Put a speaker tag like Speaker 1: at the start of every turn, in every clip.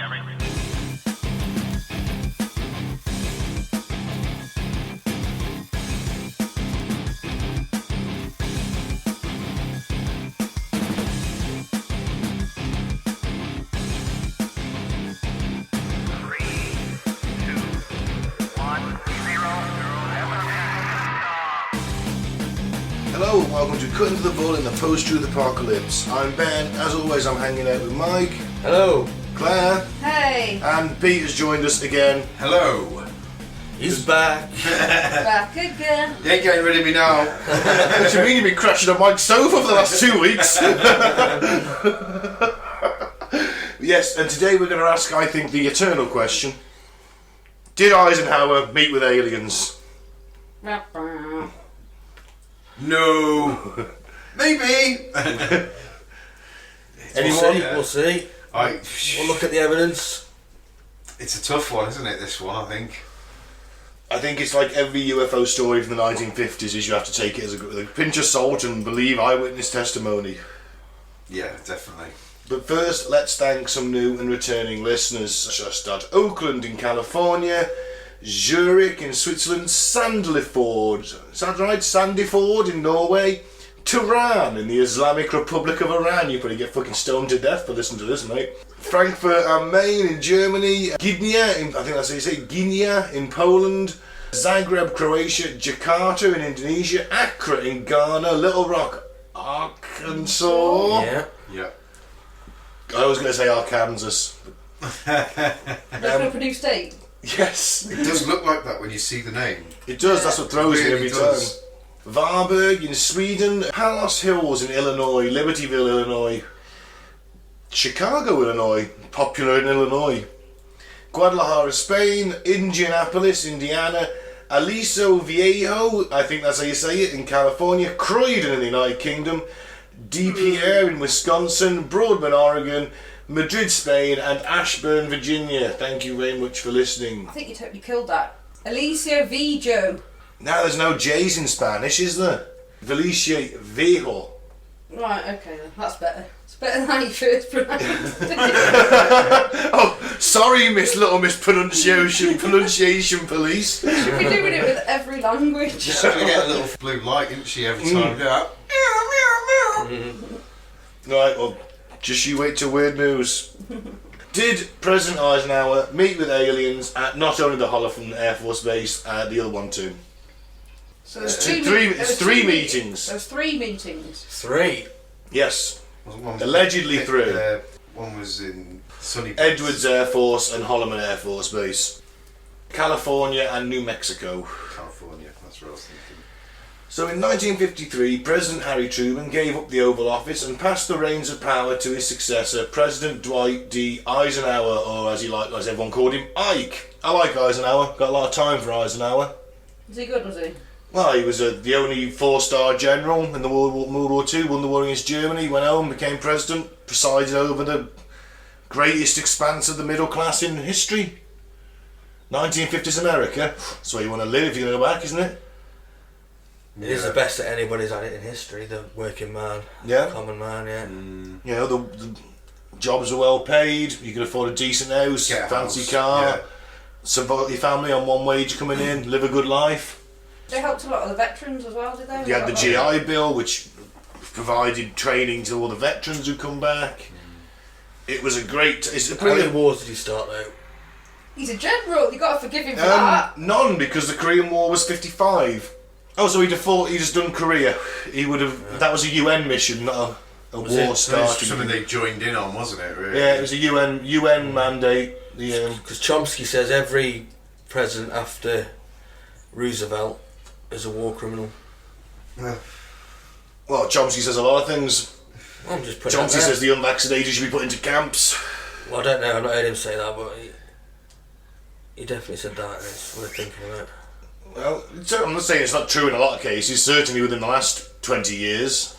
Speaker 1: Hello and welcome to Cutting to the Bull in the Post-Truth Apocalypse. I'm Ben. As always, I'm hanging out with Mike.
Speaker 2: Hello.
Speaker 1: Claire.
Speaker 3: Hey.
Speaker 1: And Pete has joined us again.
Speaker 4: Hello.
Speaker 2: He's back.
Speaker 3: Back again.
Speaker 4: You ain't getting rid of me now.
Speaker 1: What do you mean you've been crashing on Mike's sofa for the last 2 weeks? Yes, and today we're going to ask, I think, the eternal question. Did Eisenhower meet with aliens?
Speaker 4: No. Maybe.
Speaker 1: Anyone?
Speaker 2: We'll see. We'll look at the evidence.
Speaker 4: It's a tough one, isn't it, this one, I think.
Speaker 1: I think it's like every UFO story from the 1950s is you have to take it as a pinch of salt and believe eyewitness testimony.
Speaker 4: Yeah, definitely.
Speaker 1: But first, let's thank some new and returning listeners, just at Oakland in California, Zurich in Switzerland, Sandefjord, is that right? Sandefjord in Norway, Tehran in the Islamic Republic of Iran. You probably get fucking stoned to death for listening to this, mate. Frankfurt am Main in Germany, Gdynia, I think that's how you say it, Gdynia in Poland, Zagreb, Croatia, Jakarta in Indonesia, Accra in Ghana, Little Rock, Arkansas.
Speaker 4: Yeah.
Speaker 1: I was going to say Arkansas.
Speaker 3: That's up a new state.
Speaker 1: Yes.
Speaker 4: It does look like that when you see the name.
Speaker 1: It does, that's what throws me
Speaker 4: Really
Speaker 1: every
Speaker 4: does.
Speaker 1: time. Varberg in Sweden, Palos Hills in Illinois, Libertyville, Illinois, Chicago, Illinois, popular in Illinois, Guadalajara, Spain, Indianapolis, Indiana, Aliso Viejo, I think that's how you say it, in California, Croydon in the United Kingdom, DPR in Wisconsin, Broadman, Oregon, Madrid, Spain, and Ashburn, Virginia. Thank you very much for listening.
Speaker 3: I think you totally killed that. Alicia Viejo.
Speaker 1: Now there's no J's in Spanish, is there? Felicia Viejo.
Speaker 3: Right, okay then. That's better. It's better than how you first pronounced it.
Speaker 1: Oh, sorry, Miss Pronunciation Police.
Speaker 3: She'll be doing it with every language.
Speaker 4: She's going to get a little blue light, isn't she, every time? Yeah.
Speaker 1: Right, well, just you wait till weird news. Did President Eisenhower meet with aliens at not only the Colourful Air Force Base, the other one too?
Speaker 3: So
Speaker 1: It's
Speaker 3: there's
Speaker 1: three meetings.
Speaker 3: There's 3 meetings.
Speaker 2: 3.
Speaker 1: Yes,
Speaker 4: One
Speaker 1: allegedly 3.
Speaker 4: One was in sunny
Speaker 1: Edwards Air Force and Holloman Air Force Base. California and New Mexico.
Speaker 4: California, that's what I was thinking.
Speaker 1: So in 1953, President Harry Truman gave up the Oval Office and passed the reins of power to his successor, President Dwight D. Eisenhower, or as everyone called him, Ike. I like Eisenhower, got a lot of time for Eisenhower.
Speaker 3: Was he good, was he?
Speaker 1: Well, he was the only 4-star general in the World War II, won the war against Germany, went home, became president, presided over the greatest expanse of the middle class in history. 1950s America, that's where you want to live if you're going to go back, isn't it?
Speaker 2: It is the best that anybody's had it in history, the working man,
Speaker 1: Yeah.
Speaker 2: common man, yeah.
Speaker 1: You know, the jobs are well paid, you can afford a decent house,
Speaker 4: Get a
Speaker 1: fancy
Speaker 4: house,
Speaker 1: car,
Speaker 4: yeah.
Speaker 1: support your family on one wage coming in, live a good life.
Speaker 3: They helped a lot of the veterans as well, did they?
Speaker 1: You had the GI Bill, which provided training to all the veterans who come back. It was a great...
Speaker 2: How many wars did he start though?
Speaker 3: He's a general, you got to forgive him for that.
Speaker 1: None, because the Korean War was 55. Oh, so he'd just done Korea. He would have... Yeah. That was a UN mission, not a war
Speaker 4: It was
Speaker 1: starting.
Speaker 4: something they joined in on, wasn't it, really?
Speaker 1: Yeah, it was a UN mandate.
Speaker 2: Because Chomsky says every president after Roosevelt is a war criminal.
Speaker 4: Yeah.
Speaker 1: Well, Chomsky says a lot of things.
Speaker 2: I'm just putting
Speaker 1: Chomsky says the unvaccinated should be put into camps.
Speaker 2: Well, I don't know, I've not heard him say that, but he definitely said that, and it's worth thinking about.
Speaker 1: Well, I'm not saying it's not true in a lot of cases, certainly within the last 20 years.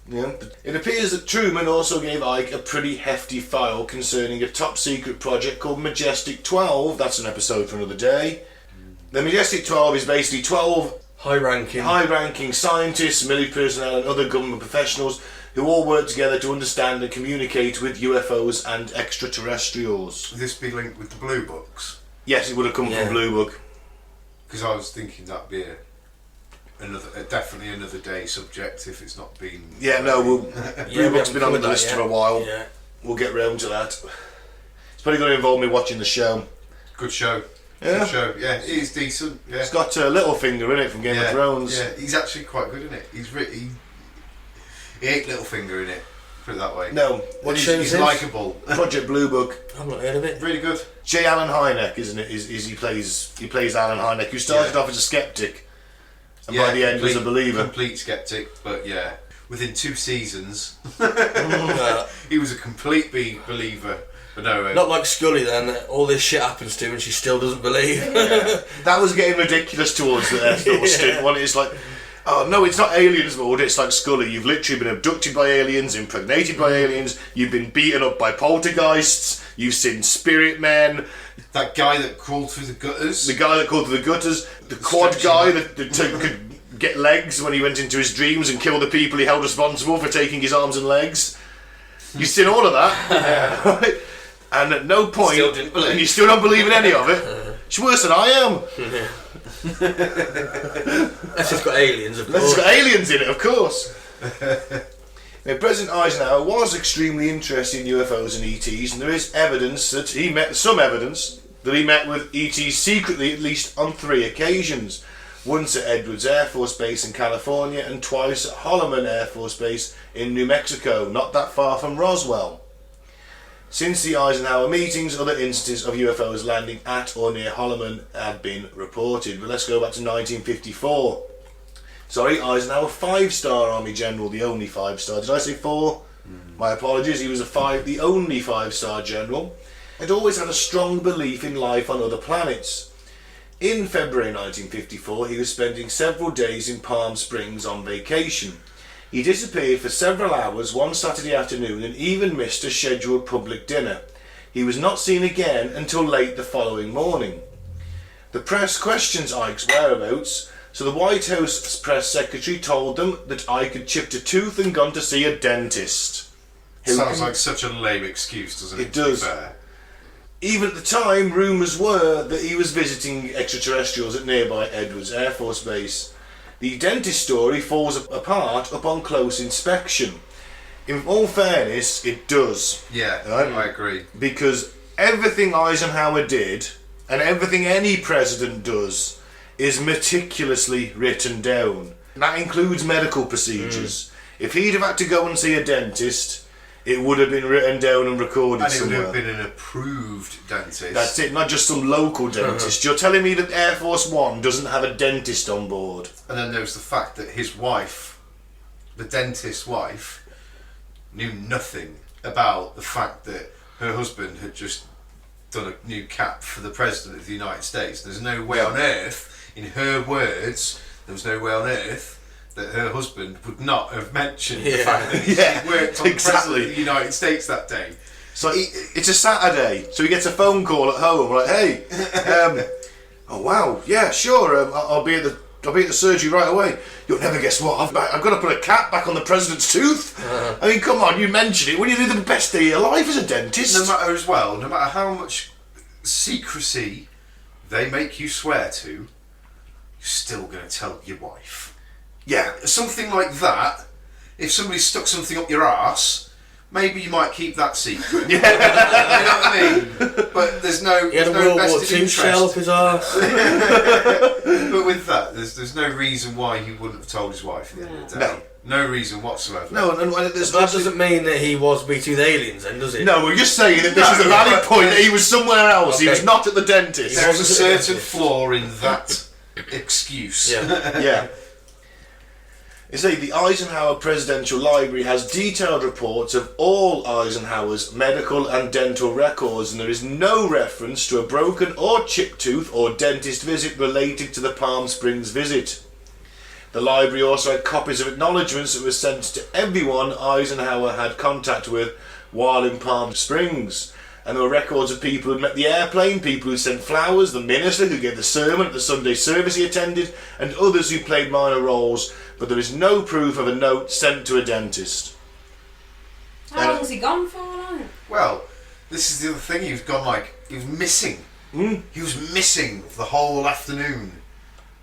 Speaker 1: Yeah, but it appears that Truman also gave Ike a pretty hefty file concerning a top secret project called Majestic 12. That's an episode for another day. The Majestic 12 is basically 12
Speaker 2: high-ranking
Speaker 1: scientists, military personnel and other government professionals who all work together to understand and communicate with UFOs and extraterrestrials.
Speaker 4: Would this be linked with the Blue Books?
Speaker 1: Yes, it would have come
Speaker 2: Yeah.
Speaker 1: from Blue Book.
Speaker 4: Because I was thinking that'd be definitely another day subject if it's not been.
Speaker 1: Yeah, no, Blue
Speaker 2: we
Speaker 1: Book's
Speaker 2: haven't
Speaker 1: been on the
Speaker 2: covered that
Speaker 1: list
Speaker 2: yet.
Speaker 1: for a while.
Speaker 2: Yeah.
Speaker 1: We'll get round to that. It's probably going to involve me watching the show.
Speaker 4: Good show.
Speaker 1: Yeah.
Speaker 4: Good show. Yeah, it is decent. Yeah.
Speaker 1: It's got Littlefinger in it from Game of Thrones.
Speaker 4: Yeah, he's actually quite good in it. He ain't Littlefinger in it. Put it that way.
Speaker 1: No,
Speaker 2: What
Speaker 4: he's,
Speaker 2: show is
Speaker 4: he's
Speaker 2: this?
Speaker 4: likeable.
Speaker 1: Project Blue Book.
Speaker 2: I've not heard of it.
Speaker 4: Really good.
Speaker 1: J. Allen Hynek, isn't it? Is he plays Alan Hynek, who started off as a skeptic, and by the end was a believer.
Speaker 4: Complete skeptic, but yeah, within 2 seasons,
Speaker 2: Uh,
Speaker 4: he was a complete believer. But no,
Speaker 2: Not like Scully then, that all this shit happens to and she still doesn't believe.
Speaker 1: That was getting ridiculous towards the little stint one. It's like, oh no, it's not aliens mode, it's like Scully. You've literally been abducted by aliens, impregnated by aliens, you've been beaten up by poltergeists, you've seen spirit men,
Speaker 4: that guy that crawled through the gutters.
Speaker 1: the guy that called to the gutters, the quad
Speaker 4: Stretching
Speaker 1: guy
Speaker 4: back.
Speaker 1: that could get legs when he went into his dreams and kill the people he held responsible for taking his arms and legs. You've seen all of that. Right? And at no point,
Speaker 4: Still didn't believe.
Speaker 1: and you still don't believe in any of it. It's worse than I am.
Speaker 2: That's just got aliens, of
Speaker 1: It's
Speaker 2: course.
Speaker 1: got aliens in it, of course. Now, President Eisenhower was extremely interested in UFOs and ETs, and there is evidence that he met with ETs secretly at least on 3 occasions. Once at Edwards Air Force Base in California, and twice at Holloman Air Force Base in New Mexico, not that far from Roswell. Since the Eisenhower meetings, other instances of UFOs landing at or near Holloman have been reported. But let's go back to 1954. Sorry, Eisenhower, 5-star Army General, the only 5-star. Did I say 4? My apologies, he was the only 5-star general. Had always had a strong belief in life on other planets. In February 1954, he was spending several days in Palm Springs on vacation. He disappeared for several hours one Saturday afternoon and even missed a scheduled public dinner. He was not seen again until late the following morning. The press questions Ike's whereabouts, so the White House press secretary told them that Ike had chipped a tooth and gone to see a dentist.
Speaker 4: Sounds like such a lame excuse, doesn't it?
Speaker 1: It
Speaker 4: to be
Speaker 1: does.
Speaker 4: fair?
Speaker 1: Even at the time, rumours were that he was visiting extraterrestrials at nearby Edwards Air Force Base. The dentist story falls apart upon close inspection. In all fairness, it does.
Speaker 4: Yeah,
Speaker 1: Right.
Speaker 4: I agree.
Speaker 1: Because everything Eisenhower did, and everything any president does, is meticulously written down. That includes medical procedures. If he'd have had to go and see a dentist, it would have been written down and recorded
Speaker 4: And it would
Speaker 1: somewhere.
Speaker 4: have been an approved dentist.
Speaker 1: That's it, not just some local dentist. You're telling me that Air Force One doesn't have a dentist on board?
Speaker 4: And then there was the fact that his wife, the dentist's wife, knew nothing about the fact that her husband had just done a new cap for the President of the United States. There's no way on earth, in her words, there was no way on earth that her husband would not have mentioned the fact that he worked on the President of the United States that day.
Speaker 1: So it's a Saturday, so he gets a phone call at home, like, hey, oh wow, yeah, sure, I'll be at the surgery right away. You'll never guess what, I've got to put a cap back on the president's tooth. I mean, come on, you mentioned it when you do the best day of your life as a dentist.
Speaker 4: No matter how much secrecy they make you swear to, you're still going to tell your wife.
Speaker 1: Yeah,
Speaker 4: Something like that, if somebody stuck something up your arse, maybe you might keep that secret. You know what I mean? But there's no,
Speaker 2: He had a
Speaker 4: there's no
Speaker 2: World War
Speaker 4: vested
Speaker 2: II shell up
Speaker 4: interest.
Speaker 2: his arse.
Speaker 4: But with that, there's no reason why he wouldn't have told his wife at the end of the day. No reason whatsoever.
Speaker 1: no, and there's
Speaker 2: That doesn't mean that he was meeting with aliens then, does it?
Speaker 1: No, we're just saying that this is a valid point, that he was somewhere else, he
Speaker 2: Okay.
Speaker 1: was not at the dentist.
Speaker 4: There's a certain flaw in that excuse.
Speaker 2: Yeah.
Speaker 1: Yeah. You see, the Eisenhower Presidential Library has detailed reports of all Eisenhower's medical and dental records, and there is no reference to a broken or chipped tooth or dentist visit related to the Palm Springs visit. The library also had copies of acknowledgements that were sent to everyone Eisenhower had contact with while in Palm Springs. And there were records of people who met the airplane, people who sent flowers, the minister who gave the sermon at the Sunday service he attended, and others who played minor roles, but there is no proof of a note sent to a dentist.
Speaker 3: How long was he gone for? Like?
Speaker 4: Well, this is the other thing. He was missing. He was missing for the whole afternoon.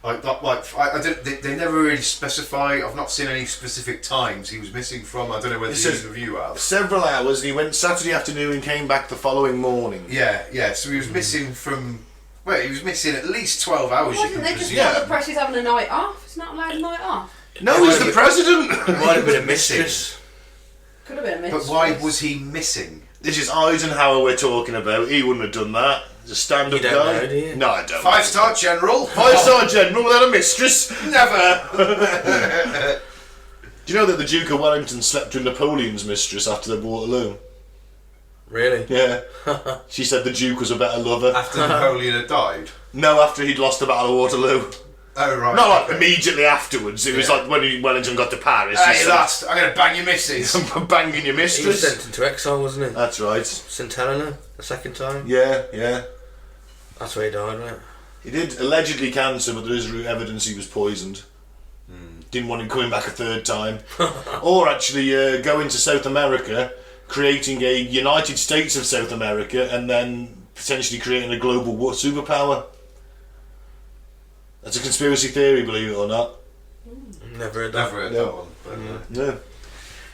Speaker 4: Like that. Like I don't. They never really specify. I've not seen any specific times he was missing from. I don't know whether he's review out.
Speaker 1: Several hours. He went Saturday afternoon and came back the following morning.
Speaker 4: Yeah. So he was missing from. Well, he was missing at least 12 hours.
Speaker 3: Wasn't they just thought the press is having a night off? It's not allowed a night off.
Speaker 1: No, he's the president.
Speaker 2: Might have been a mistress.
Speaker 3: Could have been a mistress.
Speaker 4: But why was he missing?
Speaker 1: This is Eisenhower we're talking about. He wouldn't have done that. He's a stand-up
Speaker 2: You don't
Speaker 1: guy.
Speaker 2: know, do you?
Speaker 1: No, I don't.
Speaker 4: 5-star general.
Speaker 1: 5-star general without a mistress?
Speaker 4: Never.
Speaker 1: Do you know that the Duke of Wellington slept with Napoleon's mistress after the Waterloo?
Speaker 2: Really?
Speaker 1: Yeah. She said the Duke was a better lover.
Speaker 4: After Napoleon had died.
Speaker 1: No, after he'd lost the Battle of Waterloo.
Speaker 4: Oh right.
Speaker 1: Not like immediately afterwards. It was like when Wellington got to Paris.
Speaker 4: Hey lass, I'm gonna bang your missus.
Speaker 1: I'm banging your
Speaker 2: He was
Speaker 1: mistress.
Speaker 2: sent into exile, wasn't he?
Speaker 1: That's right.
Speaker 2: St Helena, the second time.
Speaker 1: Yeah.
Speaker 2: That's where he died, right?
Speaker 1: He did allegedly cancer, but there is evidence he was poisoned. Didn't want him coming back a third time. Or actually going to South America, creating a United States of South America, and then potentially creating a global superpower. That's a conspiracy theory, believe it or not.
Speaker 2: Never heard that.
Speaker 4: Never heard that one. But,
Speaker 1: No.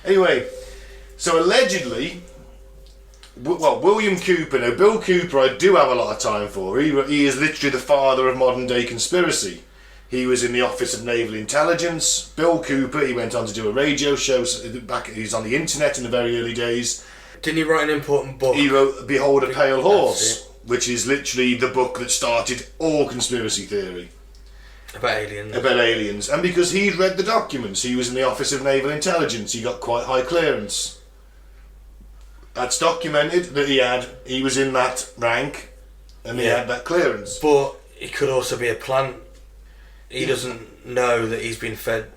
Speaker 1: Anyway, so allegedly, William Cooper. Now, Bill Cooper, I do have a lot of time for. He is literally the father of modern day conspiracy. He was in the Office of Naval Intelligence. Bill Cooper, he went on to do a radio show back. He was on the internet in the very early days.
Speaker 2: Didn't he write an important book?
Speaker 1: He wrote Behold a Pale Horse,
Speaker 2: That's
Speaker 1: which is literally the book that started all conspiracy theory.
Speaker 2: About aliens.
Speaker 1: About aliens. And because he'd read the documents, he was in the Office of Naval Intelligence, he got quite high clearance. That's documented that he was in that rank and he had that clearance.
Speaker 2: But it could also be a plant. He doesn't know that he's been fed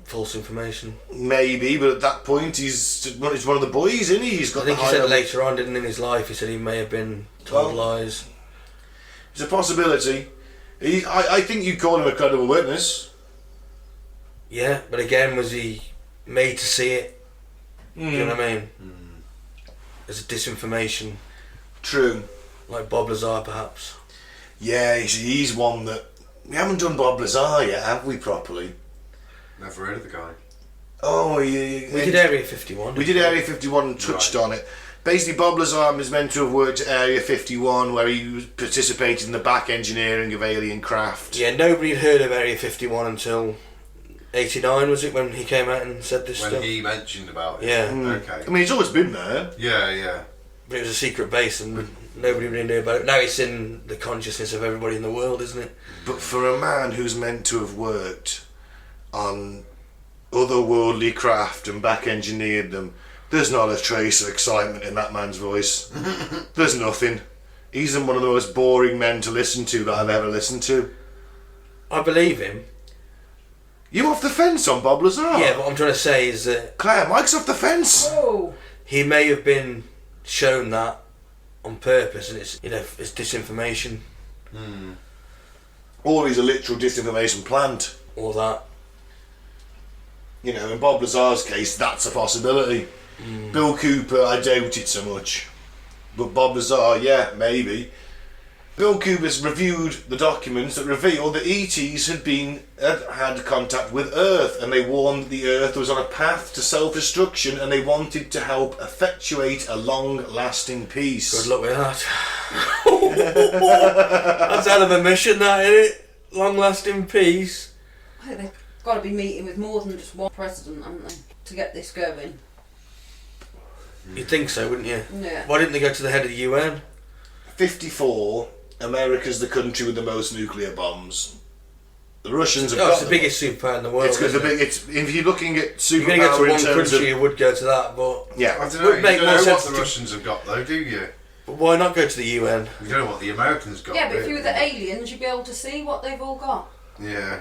Speaker 2: false information.
Speaker 1: Maybe, but at that point he's one of the boys, isn't he? He's got
Speaker 2: I think
Speaker 1: the
Speaker 2: he said
Speaker 1: high
Speaker 2: later on, didn't he, in his life, he said he may have been told lies.
Speaker 1: It's a possibility. I think you'd call him a credible witness.
Speaker 2: Yeah, but again, was he made to see it? Do you know what I mean? As a disinformation.
Speaker 1: True.
Speaker 2: Like Bob Lazar, perhaps.
Speaker 1: Yeah, he's one that... We haven't done Bob Lazar yet, have we, properly?
Speaker 4: Never heard of the guy.
Speaker 1: Oh,
Speaker 2: We did Area 51.
Speaker 1: We did Area 51 and touched on it. Basically, Bob Lazar is meant to have worked at Area 51, where he participated in the back engineering of alien craft.
Speaker 2: Yeah, nobody had heard of Area 51 until 89, was it, when he came out and said this
Speaker 4: When
Speaker 2: stuff?
Speaker 4: he mentioned about it.
Speaker 2: Yeah.
Speaker 4: Okay.
Speaker 1: I mean, he's always been there.
Speaker 4: Yeah.
Speaker 2: But it was a secret base and nobody really knew about it. Now it's in the consciousness of everybody in the world, isn't it?
Speaker 1: But for a man who's meant to have worked on otherworldly craft and back engineered them, there's not a trace of excitement in that man's voice. There's nothing. He's one of the most boring men to listen to that I've ever listened to.
Speaker 2: I believe him.
Speaker 1: You off the fence on Bob Lazar?
Speaker 2: Yeah, what I'm trying to say is that
Speaker 1: Claire, Mike's off the fence.
Speaker 3: Oh.
Speaker 2: he may have been shown that on purpose, and it's it's disinformation
Speaker 1: Or he's a literal disinformation plant.
Speaker 2: or that.
Speaker 1: In Bob Lazar's case, that's a possibility. Bill Cooper, I doubt it so much. But Bob Lazar, yeah, maybe. Bill Cooper's reviewed the documents that revealed that ETs had contact with Earth, and they warned that the Earth was on a path to self-destruction, and they wanted to help effectuate a long-lasting peace.
Speaker 2: Good luck with that. That's a hell of a mission, that, isn't it? Long-lasting peace.
Speaker 3: I think they've got to be meeting with more than just one president, haven't they, to get this going?
Speaker 2: You'd think so, wouldn't you?
Speaker 3: Yeah.
Speaker 2: Why didn't they go to the head of the UN?
Speaker 1: 54, America's the country with the most nuclear bombs. The Russians have
Speaker 2: Oh,
Speaker 1: got
Speaker 2: it's the
Speaker 1: them.
Speaker 2: biggest superpower in the world.
Speaker 1: It's because
Speaker 2: isn't it?
Speaker 1: if you're looking at
Speaker 2: You're going to go
Speaker 1: superpower
Speaker 2: to
Speaker 1: in
Speaker 2: one
Speaker 1: terms
Speaker 2: country,
Speaker 1: of...
Speaker 2: you would go to that, but
Speaker 1: Yeah.
Speaker 4: I don't know.
Speaker 2: Would make
Speaker 4: You don't
Speaker 2: more
Speaker 4: know
Speaker 2: sense
Speaker 4: what the
Speaker 2: to-
Speaker 4: Russians have got though, do you?
Speaker 2: why not go to the UN?
Speaker 4: You don't know what the Americans got.
Speaker 3: Yeah, but if
Speaker 4: really.
Speaker 3: you were the aliens, you'd be able to see what they've all got.
Speaker 4: Yeah.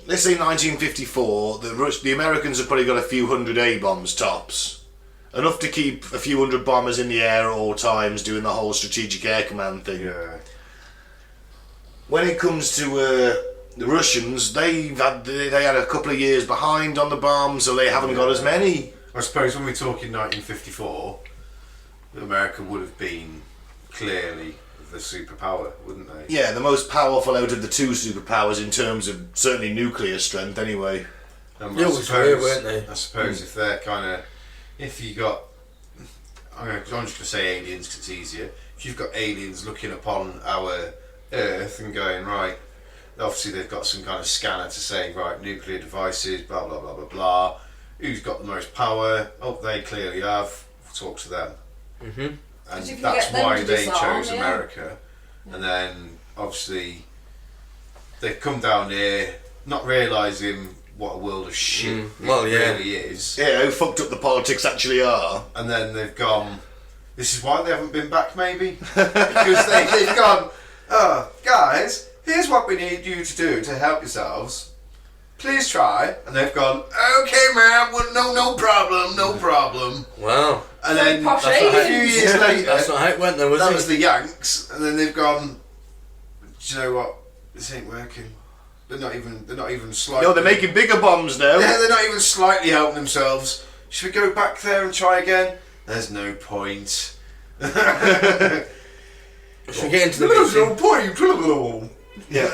Speaker 1: Let's say 1954, the Americans have probably got a few hundred A-bombs tops. Enough to keep a few hundred bombers in the air at all times doing the whole strategic air command thing.
Speaker 4: Yeah.
Speaker 1: When it comes to the Russians, they had a couple of years behind on the bombs, so they haven't got as many.
Speaker 4: I suppose when we're talking 1954, America would have been clearly the superpower, wouldn't they?
Speaker 1: Yeah, the most powerful out of the two superpowers in terms of certainly nuclear strength, anyway.
Speaker 4: And
Speaker 2: They always were, weren't they?
Speaker 4: I suppose if they're kind of, if you got, I'm just going to say aliens because it's easier. If you've got aliens looking upon our Earth and going, right, obviously they've got some kind of scanner to say, right, nuclear devices, blah, blah, blah, blah, blah. Who's got the most power? Oh, they clearly have. Talk to them.
Speaker 2: Mm-hmm.
Speaker 4: And
Speaker 3: if you
Speaker 4: that's
Speaker 3: get them
Speaker 4: why
Speaker 3: to
Speaker 4: they
Speaker 3: disarm,
Speaker 4: chose
Speaker 3: yeah.
Speaker 4: America. And then, obviously, they've come down here not realising what a world of shit
Speaker 2: Well,
Speaker 4: it
Speaker 2: yeah.
Speaker 4: really is.
Speaker 1: Yeah, how fucked up the politics actually are.
Speaker 4: And then they've gone, this is why they haven't been back, maybe? Because they've gone, oh, guys, here's what we need you to do to help yourselves. Please try. And they've gone, okay, man, well, no problem, no problem.
Speaker 2: Wow.
Speaker 4: And then
Speaker 3: Posh
Speaker 4: a few
Speaker 3: aliens.
Speaker 4: years later,
Speaker 2: That's not how it went, though, was
Speaker 4: that
Speaker 2: it?
Speaker 4: was the Yanks, and then they've gone, do you know what? This ain't working. They're not even slightly.
Speaker 1: No, they're making bigger bombs now.
Speaker 4: Yeah, they're not even slightly helping themselves. Should we go back there and try again? There's no point.
Speaker 2: Should we get into the
Speaker 4: There's no
Speaker 2: meeting?
Speaker 4: point.
Speaker 1: Yeah.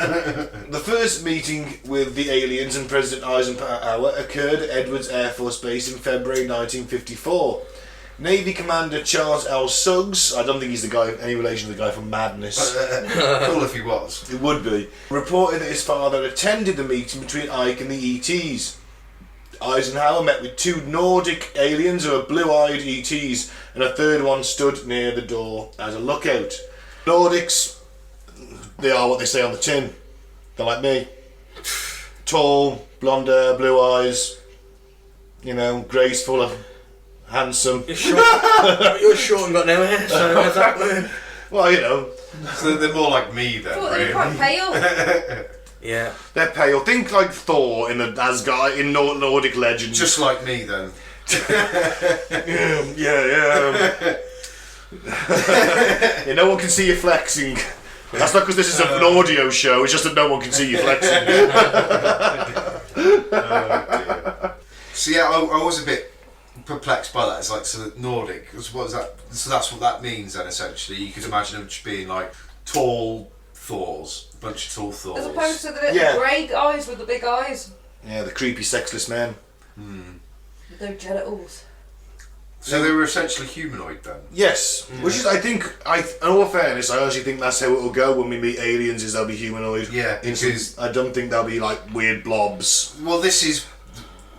Speaker 1: The first meeting with the aliens and President Eisenhower occurred at Edwards Air Force Base in February 1954. Navy Commander Charles L. Suggs, I don't think he's the guy, any relation to the guy from Madness.
Speaker 4: Cool if he was.
Speaker 1: It would be. Reported that his father attended the meeting between Ike and the ETs. Eisenhower met with two Nordic aliens who were blue-eyed ETs, and a third one stood near the door as a lookout. Nordics, they are what they say on the tin. They're like me. Tall, blonde hair, blue eyes, you know, graceful, handsome.
Speaker 2: You're short. You're short and got no hair, so how's that work?
Speaker 1: Well, you know,
Speaker 4: So they're more like me then,
Speaker 3: I thought they were quite
Speaker 4: really.
Speaker 3: pale.
Speaker 2: Yeah.
Speaker 1: they're pale. Think like Thor in the Asgard, in Nordic legends.
Speaker 4: Just like me then.
Speaker 1: Yeah. Yeah, no one can see you flexing. That's not because this is an audio show, it's just that no one can see you flexing.
Speaker 4: So yeah, I was a bit perplexed by that. It's like, so Nordic, what is that? So that's what that means then, essentially. You could imagine them just being like tall Thors, a bunch of tall Thors.
Speaker 3: As opposed to the little
Speaker 1: Yeah.
Speaker 3: grey guys with the big eyes.
Speaker 1: Yeah, the creepy sexless men.
Speaker 3: With no genitals.
Speaker 4: So they were essentially humanoid then?
Speaker 1: Yes, which is, I think, in all fairness, I actually think that's how it will go when we meet aliens, is they'll be humanoid.
Speaker 4: Yeah, because...
Speaker 1: I don't think they'll be like weird blobs.
Speaker 4: Well, this is...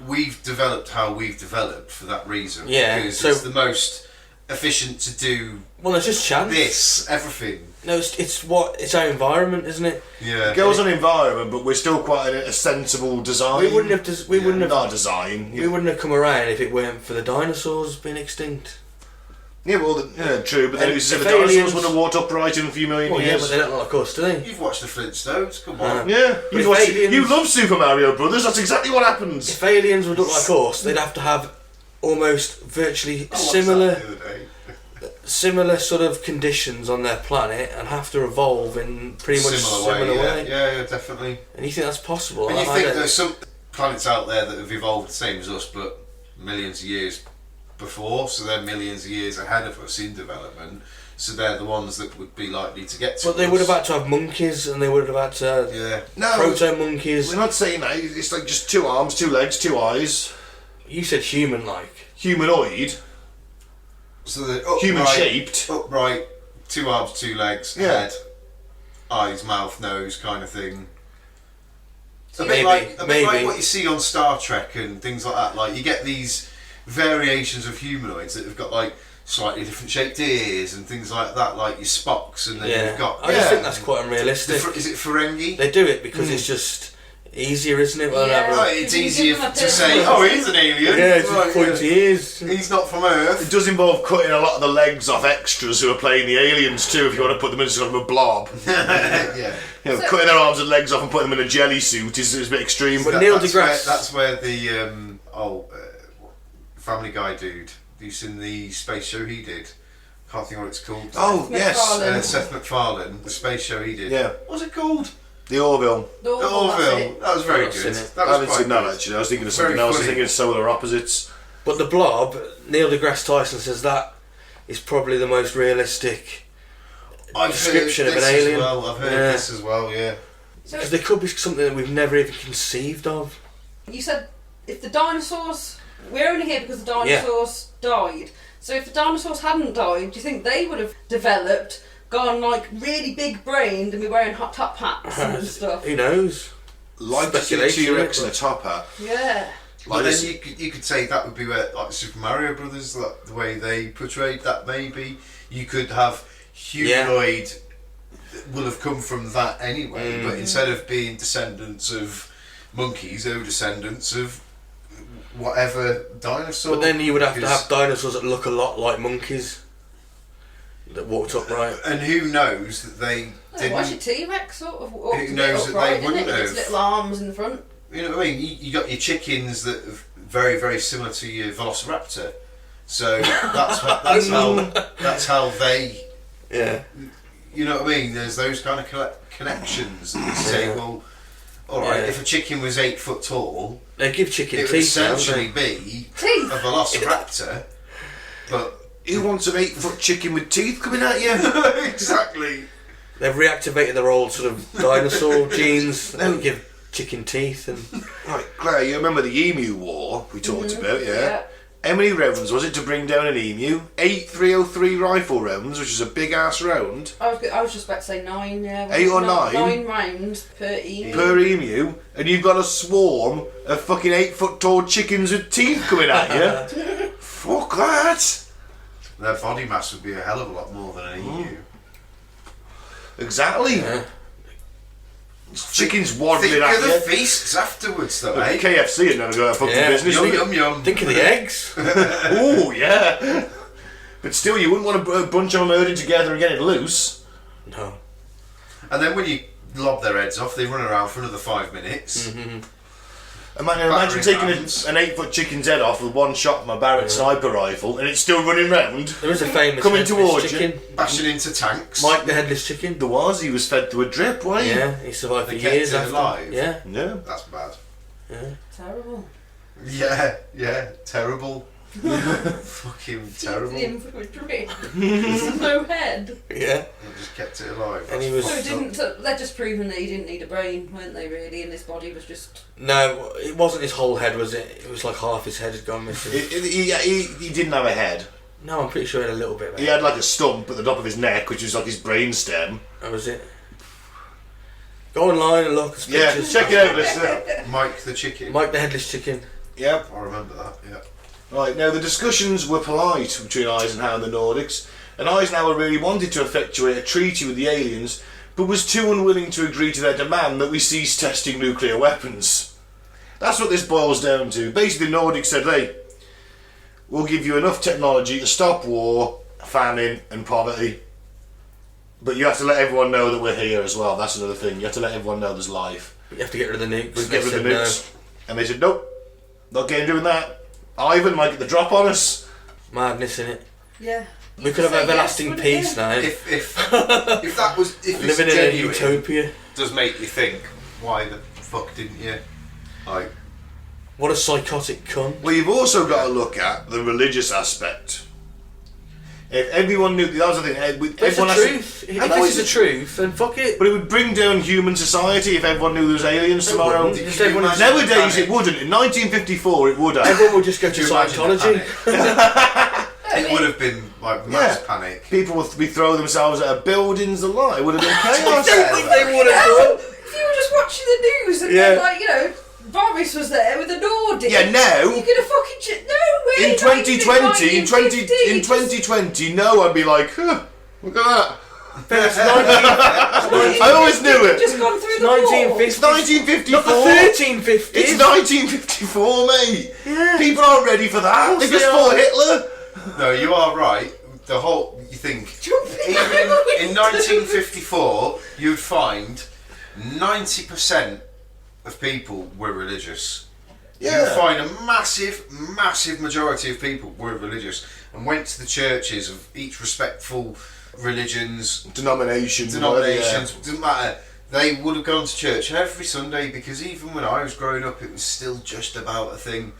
Speaker 4: We've developed how we've developed for that reason.
Speaker 2: Yeah,
Speaker 4: Because
Speaker 2: so-
Speaker 4: it's the most efficient to do
Speaker 2: Well, it's just chance.
Speaker 4: this, everything.
Speaker 2: No, it's our environment, isn't it?
Speaker 4: Yeah.
Speaker 1: It goes on environment, but we're still quite a sensible design.
Speaker 2: We wouldn't have. We wouldn't have.
Speaker 1: Not design.
Speaker 2: We wouldn't have come around if it weren't for the dinosaurs being extinct.
Speaker 1: Yeah, well, true, but then
Speaker 2: And
Speaker 1: it was as if
Speaker 2: if
Speaker 1: the dinosaurs
Speaker 2: aliens-
Speaker 1: would have walked upright in a few million
Speaker 2: Well, yeah,
Speaker 1: years.
Speaker 2: but they don't look like us, do they?
Speaker 4: You've watched the Flintstones, come on.
Speaker 1: Yeah,
Speaker 2: But if aliens-
Speaker 1: you love Super Mario Brothers, that's exactly what happens.
Speaker 2: If aliens would look like us, they'd have to have almost virtually
Speaker 4: I watched
Speaker 2: similar
Speaker 4: that the other day.
Speaker 2: sort of conditions on their planet and have to evolve in pretty much similar way.
Speaker 4: Yeah, definitely.
Speaker 2: And you think that's possible?
Speaker 4: And you
Speaker 2: I
Speaker 4: think
Speaker 2: don't-
Speaker 4: there's some planets out there that have evolved the same as us, but millions of years before, so they're millions of years ahead of us in development. So they're the ones that would be likely to get to
Speaker 2: But they
Speaker 4: us.
Speaker 2: would have had to have monkeys, and they would have had to
Speaker 4: Yeah.
Speaker 1: No,
Speaker 2: proto monkeys.
Speaker 1: we're not saying that. It's like just 2 arms, 2 legs, 2 eyes.
Speaker 2: You said human-like.
Speaker 1: Humanoid.
Speaker 4: So they're upright,
Speaker 1: Human-shaped.
Speaker 4: Upright, 2 arms, 2 legs,
Speaker 1: Yeah.
Speaker 4: head, eyes, mouth, nose, kind of thing. A
Speaker 2: Maybe,
Speaker 4: bit like
Speaker 2: maybe.
Speaker 4: what you see on Star Trek and things like that. Like you get these variations of humanoids that have got like slightly different shaped ears and things like that, like your Spocks, and then
Speaker 2: Yeah,
Speaker 4: you've got.
Speaker 2: I just think that's quite unrealistic.
Speaker 4: Is it Ferengi?
Speaker 2: They do it because it's just easier, isn't it?
Speaker 3: Yeah.
Speaker 4: Right, it's
Speaker 3: You can
Speaker 4: easier
Speaker 3: give them a
Speaker 4: to say,
Speaker 3: bit of-
Speaker 4: oh, he's an alien.
Speaker 2: Yeah, it's
Speaker 4: Right,
Speaker 2: just pointy ears.
Speaker 4: He's not from
Speaker 1: It
Speaker 4: Earth.
Speaker 1: does involve cutting a lot of the legs off extras who are playing the aliens too, if you want to put them in sort of a blob.
Speaker 4: Yeah.
Speaker 1: You know,
Speaker 3: So-
Speaker 1: cutting their arms and legs off and putting them in a jelly suit is a bit extreme.
Speaker 2: But
Speaker 1: But
Speaker 2: Neil
Speaker 4: that's
Speaker 2: deGrasse-
Speaker 4: That's where the Family Guy dude. Have you seen the space show he did? Can't think what it's called.
Speaker 1: oh yes,
Speaker 3: MacFarlane.
Speaker 4: Seth MacFarlane, the space show he did.
Speaker 1: Yeah.
Speaker 4: What's it called?
Speaker 1: the Orville.
Speaker 3: No,
Speaker 4: The
Speaker 3: that's
Speaker 4: Orville.
Speaker 3: it.
Speaker 4: That was very
Speaker 2: I've
Speaker 4: good.
Speaker 2: seen it.
Speaker 4: That
Speaker 1: I
Speaker 4: was
Speaker 1: haven't
Speaker 4: quite
Speaker 1: seen that
Speaker 4: good.
Speaker 1: actually. I was thinking of
Speaker 4: Very
Speaker 1: something else. I was
Speaker 4: funny.
Speaker 1: thinking of Solar Opposites.
Speaker 2: But the Blob, Neil deGrasse Tyson says that is probably the most realistic description of an alien.
Speaker 4: I've heard this as well, yeah.
Speaker 2: Because there could be something that we've never even conceived of.
Speaker 3: You said if the dinosaurs... We're only here because the dinosaurs died. So if the dinosaurs hadn't died, do you think they would have developed, gone like really big brained and be wearing hot top hats and stuff?
Speaker 2: Who knows?
Speaker 1: Like to see a T-Rex in a top hat.
Speaker 3: Yeah.
Speaker 4: But then you could say that would be where, like Super Mario Brothers, like the way they portrayed that. Maybe you could have humanoid will have come from that anyway. But instead of being descendants of monkeys, they were descendants of whatever dinosaur.
Speaker 2: But then you would have to have dinosaurs that look a lot like monkeys that walked upright.
Speaker 4: And who knows that they didn't?
Speaker 3: Why should T-Rex sort of walk
Speaker 4: Who knows that they wouldn't
Speaker 3: have? Its little arms in the front.
Speaker 4: You know what I mean? You got your chickens that are very, very similar to your Velociraptor. So that's how they.
Speaker 2: Yeah.
Speaker 4: You know what I mean? There's those kind of connections that you say, well, all right, if a chicken was 8 foot tall,
Speaker 2: they give chicken
Speaker 4: it would
Speaker 2: teeth.
Speaker 4: essentially be a Velociraptor. But
Speaker 1: who wants an 8-foot chicken with teeth coming at you?
Speaker 4: exactly.
Speaker 2: They've reactivated their old sort of dinosaur genes. They would give chicken teeth and.
Speaker 1: Right, Claire, you remember the Emu War we talked about, yeah? How many rounds was it to bring down an emu? 8 303 rifle rounds, which is a big ass round.
Speaker 3: I was just about to say 9, yeah.
Speaker 1: 8 or 9?
Speaker 3: 9 rounds per emu.
Speaker 1: Per emu, and you've got a swarm of fucking 8 foot tall chickens with teeth coming at you. Fuck that!
Speaker 4: Their body mass would be a hell of a lot more than an emu.
Speaker 1: Exactly.
Speaker 2: Yeah.
Speaker 1: Chickens waddling
Speaker 4: Think
Speaker 1: at
Speaker 4: of the
Speaker 1: you.
Speaker 4: feasts afterwards, though, eh?
Speaker 1: KFC had never got a fucking business.
Speaker 4: Yum, yum, yum.
Speaker 2: Think of the eggs.
Speaker 1: Oh, yeah. But still, you wouldn't want a bunch of them herded together and getting loose.
Speaker 2: No.
Speaker 4: And then when you lob their heads off, they run around for another 5 minutes.
Speaker 2: Mm-hmm.
Speaker 1: Imagine taking
Speaker 4: rounds.
Speaker 1: an 8-foot chicken's head off with one shot from a Barrett sniper rifle and it's still running round.
Speaker 2: There is a famous
Speaker 1: Coming
Speaker 2: headless
Speaker 1: towards
Speaker 2: chicken.
Speaker 4: Bashing into tanks.
Speaker 2: Mike the headless chicken.
Speaker 1: There was, he was fed to a drip, wasn't he?
Speaker 2: Yeah, he survived for
Speaker 4: They kept
Speaker 2: years
Speaker 4: it
Speaker 2: after.
Speaker 4: alive.
Speaker 2: Yeah.
Speaker 1: Yeah.
Speaker 4: That's bad.
Speaker 2: Yeah.
Speaker 3: Terrible.
Speaker 4: Yeah, terrible. Fucking terrible.
Speaker 3: Him for a drink. There's no head.
Speaker 2: Yeah.
Speaker 4: They just kept it alive.
Speaker 2: And he
Speaker 4: That's
Speaker 2: was-
Speaker 3: So
Speaker 4: fucked up.
Speaker 3: they're just proving that he didn't need a brain, weren't they, really? And his body was just...
Speaker 2: No, it wasn't his whole head, was it? It was like half his head had gone missing.
Speaker 1: He didn't have a head.
Speaker 2: No, I'm pretty sure he had a little bit of
Speaker 1: He
Speaker 2: it.
Speaker 1: had like a stump at the top of his neck, which was like his brain stem.
Speaker 2: That was it. Go online and look at
Speaker 1: Yeah,
Speaker 2: pictures.
Speaker 1: check it out, listener.
Speaker 4: Mike the chicken.
Speaker 2: Mike the headless chicken.
Speaker 1: Yep.
Speaker 4: I remember that, yeah.
Speaker 1: Right, now the discussions were polite between Eisenhower and the Nordics, and Eisenhower really wanted to effectuate a treaty with the aliens, but was too unwilling to agree to their demand that we cease testing nuclear weapons. That's what this boils down to. Basically, the Nordics said, hey, we'll give you enough technology to stop war, famine and poverty, but you have to let everyone know that we're here as well. That's another thing. You have to let everyone know there's life.
Speaker 2: You have to get rid of the nukes.
Speaker 1: We'll
Speaker 2: They
Speaker 1: get rid of the
Speaker 2: said
Speaker 1: nukes. And they said, nope, not getting doing that. Ivan might get the drop on us.
Speaker 2: no. Madness in it.
Speaker 3: Yeah.
Speaker 2: We could have
Speaker 3: Say
Speaker 2: everlasting
Speaker 3: yes,
Speaker 2: peace now.
Speaker 4: If that was... If it's
Speaker 2: Living in a
Speaker 4: genuine,
Speaker 2: utopia.
Speaker 4: does make you think, why the fuck didn't you? Like,
Speaker 2: What a psychotic cunt.
Speaker 1: Well, you've also got to look at the religious aspect. If everyone knew, that was the thing.
Speaker 2: But it's the
Speaker 1: Everyone has to-
Speaker 2: truth.
Speaker 1: I
Speaker 2: If
Speaker 1: know
Speaker 2: it's the truth, then fuck it.
Speaker 1: But it would bring down human society if everyone knew there was aliens tomorrow.
Speaker 2: wouldn't. Just
Speaker 4: Can you
Speaker 2: everyone-
Speaker 4: imagine
Speaker 1: Nowadays
Speaker 4: the
Speaker 1: it wouldn't. In 1954 it would have.
Speaker 2: Everyone would just go to
Speaker 4: Can you imagine the
Speaker 2: Scientology.
Speaker 4: panic? It would have been like mass panic.
Speaker 1: People would be throwing themselves out of buildings a lot. It would have been chaos.
Speaker 2: They would have done.
Speaker 3: If you were just watching the news and
Speaker 2: Yeah.
Speaker 3: then, like, you know, Boris was there with the Nordics.
Speaker 1: Yeah, now-
Speaker 3: You could have fucking... No way!
Speaker 1: In 2020, in
Speaker 3: 1950s.
Speaker 1: 2020, no, I'd be like, huh, look at that.
Speaker 2: It's 19,
Speaker 1: I always knew it.
Speaker 3: Just gone through the
Speaker 2: 1950s.
Speaker 1: It's 1954.
Speaker 2: Not the 1350s.
Speaker 1: It's 1954, mate.
Speaker 2: Yeah.
Speaker 1: People aren't ready for that. They
Speaker 2: they
Speaker 1: just
Speaker 2: are.
Speaker 1: fought Hitler.
Speaker 4: No, you are right. The whole... You think... Even in 1954, you'd find 90% of people were religious.
Speaker 1: Yeah.
Speaker 4: You'd find a massive, massive majority of people were religious and went to the churches of each respectful religions,
Speaker 1: Denominations.
Speaker 4: doesn't matter. They would have gone to church every Sunday because even when I was growing up, it was still just about a thing.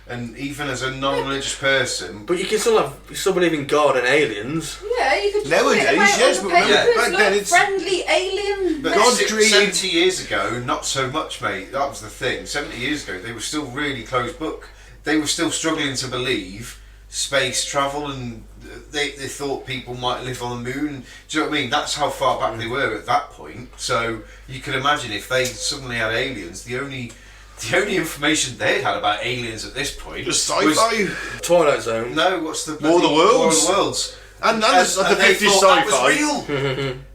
Speaker 4: And even as a non-religious person,
Speaker 2: But you can still believe in God and aliens.
Speaker 3: Yeah, you could just
Speaker 1: Nowadays,
Speaker 3: put it about
Speaker 1: yes,
Speaker 3: on the
Speaker 1: but
Speaker 3: papers,
Speaker 1: back then
Speaker 3: like
Speaker 1: it's-
Speaker 3: friendly alien.
Speaker 4: but
Speaker 1: God
Speaker 3: message.
Speaker 1: created-
Speaker 4: 70 years ago, not so much, mate. That was the thing. 70 years ago, they were still really closed book. They were still struggling to believe space travel, and they thought people might live on the moon. Do you know what I mean? That's how far back they were at that point. So you could imagine if they suddenly had aliens, the only information they'd had about aliens at this point
Speaker 1: Just
Speaker 4: was
Speaker 1: sci-fi.
Speaker 2: Twilight Zone.
Speaker 4: no. What's the
Speaker 1: War of the Worlds.
Speaker 4: War of the Worlds.
Speaker 1: And that's the
Speaker 4: they
Speaker 1: 50s
Speaker 4: thought that was
Speaker 1: sci-fi.
Speaker 4: real.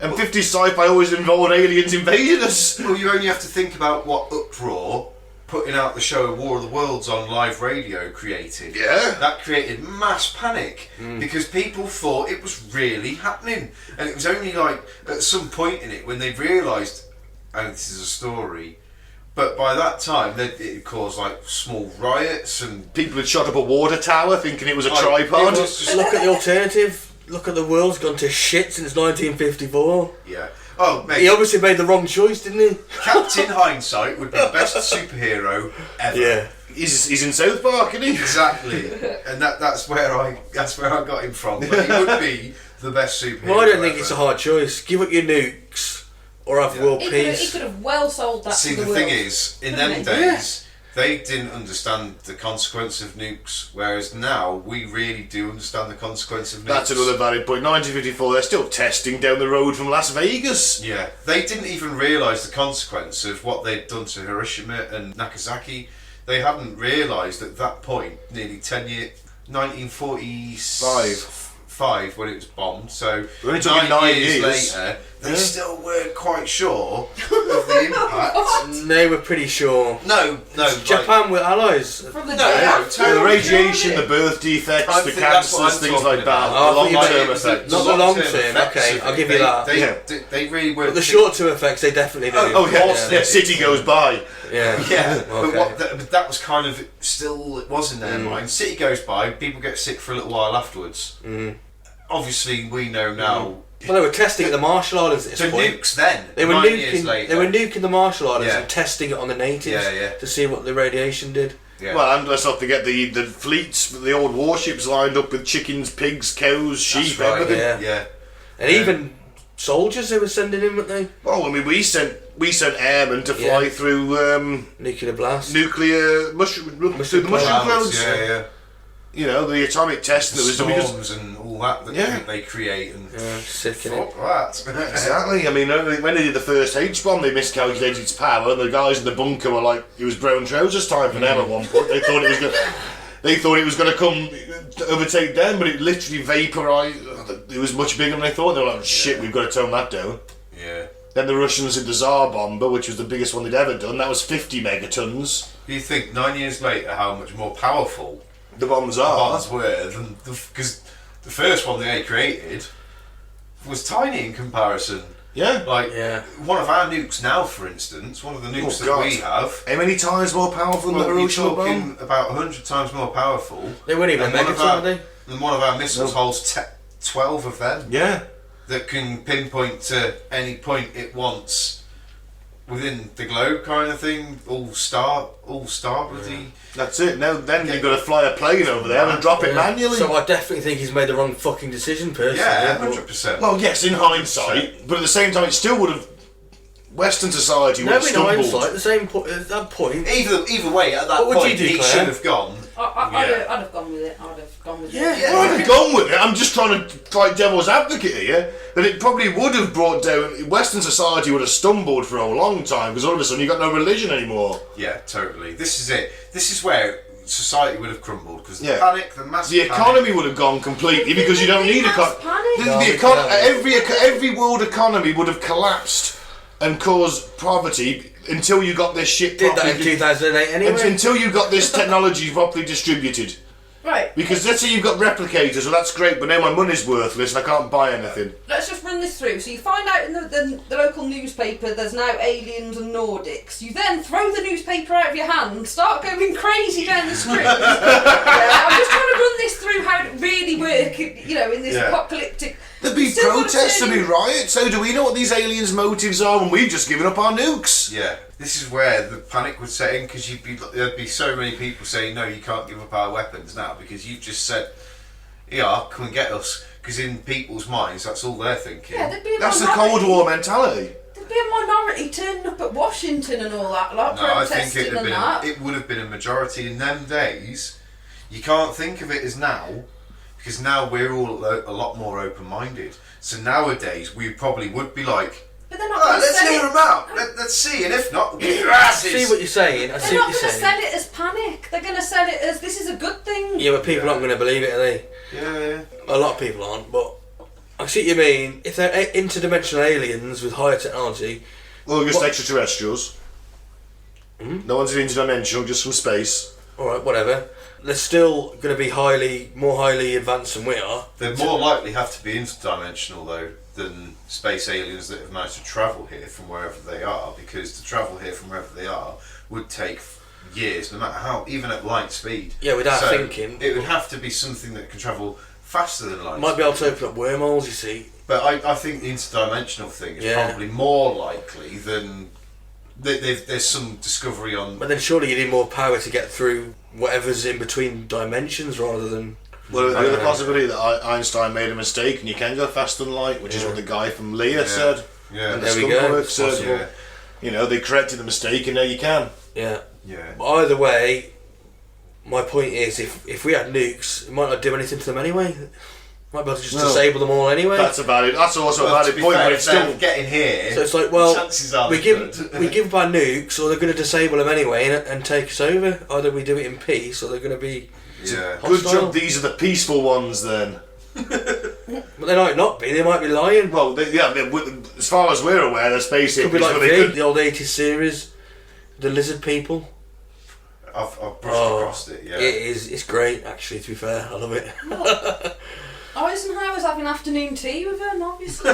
Speaker 1: And 50s sci-fi always involved aliens invading us.
Speaker 4: Well, you only have to think about what uproar putting out the show War of the Worlds on live radio created.
Speaker 1: Yeah.
Speaker 4: That created mass panic because people thought it was really happening. And it was only like at some point in it when they realised, and this is a story, but by that time it caused like small riots and
Speaker 1: People had shot up a water tower thinking it was a
Speaker 4: Like,
Speaker 1: tripod.
Speaker 4: it was just-
Speaker 2: Look at the alternative. Look at the world's gone to shit since 1954.
Speaker 4: yeah. Oh, mate,
Speaker 2: He obviously made the wrong choice, didn't he?
Speaker 4: Captain Hindsight would be the best superhero ever.
Speaker 2: Yeah.
Speaker 1: He's in South Park, isn't he?
Speaker 4: Exactly, and that's where I got him from. But he would be the best superhero.
Speaker 2: Well, I don't think
Speaker 4: ever.
Speaker 2: it's a hard choice. Give up your nukes or have world
Speaker 3: He
Speaker 2: peace.
Speaker 3: could have well sold that
Speaker 4: See,
Speaker 3: to the
Speaker 4: the
Speaker 3: world.
Speaker 4: thing is, in
Speaker 3: Couldn't
Speaker 4: them
Speaker 3: he?
Speaker 4: days, they didn't understand the consequence of nukes, whereas now we really do understand the consequence of nukes.
Speaker 1: That's another valid point. 1954, they're still testing down the road from Las Vegas.
Speaker 4: Yeah, they didn't even realise the consequence of what they'd done to Hiroshima and Nagasaki. They hadn't realised at that point, nearly 10 years, 1945, when it was bombed. So
Speaker 1: It only took 9 years.
Speaker 4: later, they
Speaker 1: Yeah.
Speaker 4: still weren't quite sure of the impact.
Speaker 2: They were pretty sure.
Speaker 4: No,
Speaker 2: Japan were allies.
Speaker 3: From the
Speaker 4: No,
Speaker 3: day
Speaker 4: no,
Speaker 3: after.
Speaker 1: The radiation, the birth defects,
Speaker 4: I
Speaker 1: the
Speaker 4: think that's what
Speaker 1: cancers,
Speaker 4: I'm
Speaker 1: things like
Speaker 4: talking
Speaker 1: that.
Speaker 4: about.
Speaker 1: The
Speaker 2: Oh,
Speaker 1: long-term
Speaker 2: like,
Speaker 1: effects.
Speaker 2: not the long term, okay, I'll give you that.
Speaker 4: They really weren't.
Speaker 2: But the short term effects, they definitely do.
Speaker 1: Oh yeah,
Speaker 4: course
Speaker 1: yeah,
Speaker 4: they
Speaker 1: city goes by.
Speaker 2: Yeah.
Speaker 4: Yeah,
Speaker 2: Okay.
Speaker 4: but that was kind of still, it was in their mind. City goes by, people get sick for a little while afterwards. Obviously, we know now.
Speaker 2: Well, they were testing at the Marshall Islands at this
Speaker 4: So
Speaker 2: point.
Speaker 4: nukes then,
Speaker 2: They were
Speaker 4: 9 years
Speaker 2: nuking.
Speaker 4: later.
Speaker 2: They were nuking the Marshall Islands
Speaker 4: Yeah.
Speaker 2: and testing it on the natives
Speaker 4: Yeah.
Speaker 2: to see what the radiation did.
Speaker 4: Yeah.
Speaker 1: Well, and let's not forget the fleets, the old warships lined up with chickens, pigs, cows, sheep,
Speaker 4: That's right,
Speaker 1: everything.
Speaker 2: Yeah. And even soldiers they were sending in, weren't they?
Speaker 1: Oh, I mean, we sent airmen to fly
Speaker 2: Yeah.
Speaker 1: through
Speaker 2: Nuclear blast.
Speaker 1: nuclear mushroom through the mushroom clouds.
Speaker 4: Yeah.
Speaker 1: You know, the atomic testing that was done because
Speaker 4: Storms and all that
Speaker 1: Yeah.
Speaker 4: they create and
Speaker 2: Yeah, sickening.
Speaker 4: fuck that.
Speaker 1: exactly. I mean, when they did the first H bomb, they miscalculated its power. And the guys in the bunker were like, it was brown trousers time for them at one point. They thought it was going. They thought it was going to come to overtake them, but it literally vaporised. It was much bigger than they thought. They were like, shit, we've got to tone that down.
Speaker 4: Yeah.
Speaker 1: Then the Russians did the Tsar bomber, which was the biggest one they'd ever done. That was 50 megatons.
Speaker 4: Do you think 9 years later how much more powerful
Speaker 1: The bombs
Speaker 4: the
Speaker 1: are.
Speaker 4: bombs were than because the first one they created was tiny in comparison.
Speaker 1: Yeah.
Speaker 4: Like
Speaker 2: Yeah.
Speaker 4: one of our nukes now, for instance, one of the nukes
Speaker 1: Oh,
Speaker 4: that
Speaker 1: God.
Speaker 4: we have.
Speaker 1: How many times more powerful than the
Speaker 4: Well, you're
Speaker 1: Hiroshima bomb?
Speaker 4: talking about 100 times more powerful.
Speaker 2: They weren't even
Speaker 4: And one of
Speaker 2: megaton,
Speaker 4: our-
Speaker 2: were they?
Speaker 4: And one of our missiles holds 12 of them
Speaker 1: Yeah.
Speaker 4: that can pinpoint to any point it wants within the globe, kind of thing. All star bloody.
Speaker 1: That's it. Now, then you've got to fly a plane over there and drop it manually.
Speaker 2: So I definitely think he's made the wrong fucking decision, personally.
Speaker 4: Yeah,
Speaker 2: but-
Speaker 4: 100%.
Speaker 1: Well, yes, in hindsight, but at the same time, it still would have. Western society would
Speaker 2: No,
Speaker 1: have
Speaker 2: in
Speaker 1: stumbled.
Speaker 2: hindsight, at the same point, at that point.
Speaker 4: Either way, at that
Speaker 2: What would
Speaker 4: point,
Speaker 2: you do,
Speaker 4: he
Speaker 2: Claire?
Speaker 4: should have gone.
Speaker 3: I'd
Speaker 4: Yeah.
Speaker 3: have gone with it. I'd have gone with
Speaker 2: Yeah.
Speaker 3: it.
Speaker 1: Well, I've gone with it. I'm just trying to fight devil's advocate here. That it probably would have brought down. Western society would have stumbled for a long time because all of a sudden you got no religion anymore.
Speaker 4: Yeah, totally. This is it. This is where society would have crumbled because the
Speaker 1: Yeah.
Speaker 4: panic, the massive
Speaker 1: The economy would have gone completely because you don't need a
Speaker 3: Mass panic.
Speaker 1: every world economy would have collapsed and caused poverty until you got this shit
Speaker 2: Did that
Speaker 1: properly
Speaker 2: in 2008 anyway.
Speaker 1: until you got this technology properly distributed.
Speaker 3: Right.
Speaker 1: Because let's say you've got replicators, well that's great, but now my money's worthless and I can't buy anything.
Speaker 3: Let's just run this through. So you find out in the local newspaper there's now aliens and Nordics. You then throw the newspaper out of your hand, start going crazy down the street. I'm just trying to run this through how it really works, you know, in this
Speaker 4: Yeah.
Speaker 3: apocalyptic.
Speaker 1: There'd be
Speaker 3: Still gotta
Speaker 1: protests,
Speaker 3: turn
Speaker 1: there'd be
Speaker 3: in-
Speaker 1: riots. So do we know what these aliens' motives are when we've just given up our nukes?
Speaker 4: Yeah, this is where the panic would set in because there'd be so many people saying, no, you can't give up our weapons now because you've just said, yeah, come and get us. Because in people's minds, that's all they're thinking.
Speaker 3: Yeah, there'd be a
Speaker 1: That's the
Speaker 3: minority.
Speaker 1: Cold War mentality.
Speaker 3: There'd be a minority turning up at Washington and all that, like
Speaker 4: No, I think
Speaker 3: protesting and that.
Speaker 4: it would have been a majority in them days. You can't think of it as now, because now we're all a lot more open-minded. So nowadays, we probably would be like,
Speaker 3: But they're not
Speaker 4: oh,
Speaker 3: going to
Speaker 4: let's
Speaker 3: sell
Speaker 4: hear
Speaker 3: it.
Speaker 4: them out. Let's see, and if not, we'll get your
Speaker 2: I
Speaker 4: asses.
Speaker 2: see what you're saying. I
Speaker 3: They're
Speaker 2: see
Speaker 3: not
Speaker 2: what
Speaker 3: going
Speaker 2: you're
Speaker 3: to
Speaker 2: saying.
Speaker 3: sell it as panic. They're going to sell it as this is a good thing.
Speaker 2: Yeah, but people aren't going to believe it, are they?
Speaker 4: Yeah.
Speaker 2: A lot of people aren't, but I see what you mean. If they're interdimensional aliens with higher technology,
Speaker 1: Well, just extraterrestrials. No one's interdimensional, just from space.
Speaker 2: alright, whatever, they're still going to be more highly advanced than we are.
Speaker 4: They'd more likely have to be interdimensional, though, than space aliens that have managed to travel here from wherever they are, because to travel here from wherever they are would take years, no matter how, even at light speed.
Speaker 2: Yeah, without
Speaker 4: So
Speaker 2: thinking.
Speaker 4: It would have to be something that can travel faster than light
Speaker 2: Might be able to
Speaker 4: speed.
Speaker 2: open up wormholes, you see.
Speaker 4: But I think the interdimensional thing is
Speaker 2: Yeah.
Speaker 4: probably more likely than there's some discovery on.
Speaker 2: But then surely you need more power to get through whatever's in between dimensions rather than...
Speaker 1: Well,
Speaker 2: I
Speaker 1: the
Speaker 2: don't
Speaker 1: other
Speaker 2: know.
Speaker 1: possibility that Einstein made a mistake and you can go faster than light, which is what the guy from Leah said.
Speaker 4: Yeah,
Speaker 1: And
Speaker 2: There
Speaker 1: the
Speaker 2: we go.
Speaker 1: Scumworth said,
Speaker 4: Possible.
Speaker 1: well, you know, they corrected the mistake and now you can.
Speaker 2: Yeah.
Speaker 4: Yeah.
Speaker 2: But either way, my point is, if we had nukes, it might not do anything to them anyway. Might be able to just
Speaker 1: No.
Speaker 2: disable them all anyway.
Speaker 1: That's also
Speaker 4: Well,
Speaker 1: a
Speaker 4: to
Speaker 1: valid
Speaker 4: be
Speaker 1: point,
Speaker 4: fair,
Speaker 1: but
Speaker 4: if
Speaker 1: it's
Speaker 4: they're
Speaker 1: still...
Speaker 4: getting here.
Speaker 2: So it's like, well,
Speaker 4: chances are
Speaker 2: we
Speaker 4: they
Speaker 2: give
Speaker 4: could.
Speaker 2: we give our nukes, or they're going to disable them anyway and take us over. Either we do it in peace, or they're going to be
Speaker 4: Yeah.
Speaker 1: Good
Speaker 2: hostile.
Speaker 1: job, these are the peaceful ones then.
Speaker 2: But they might not be. They might be lying.
Speaker 1: Well, as far as we're aware, they're space
Speaker 2: Could be
Speaker 1: hippies,
Speaker 2: like
Speaker 1: but they
Speaker 2: V,
Speaker 1: could...
Speaker 2: the old 80s series, the lizard people.
Speaker 4: I've brushed across it. Yeah.
Speaker 2: It is. It's great, actually. To be fair, I love it.
Speaker 3: Eisenhower's having afternoon tea with them, obviously.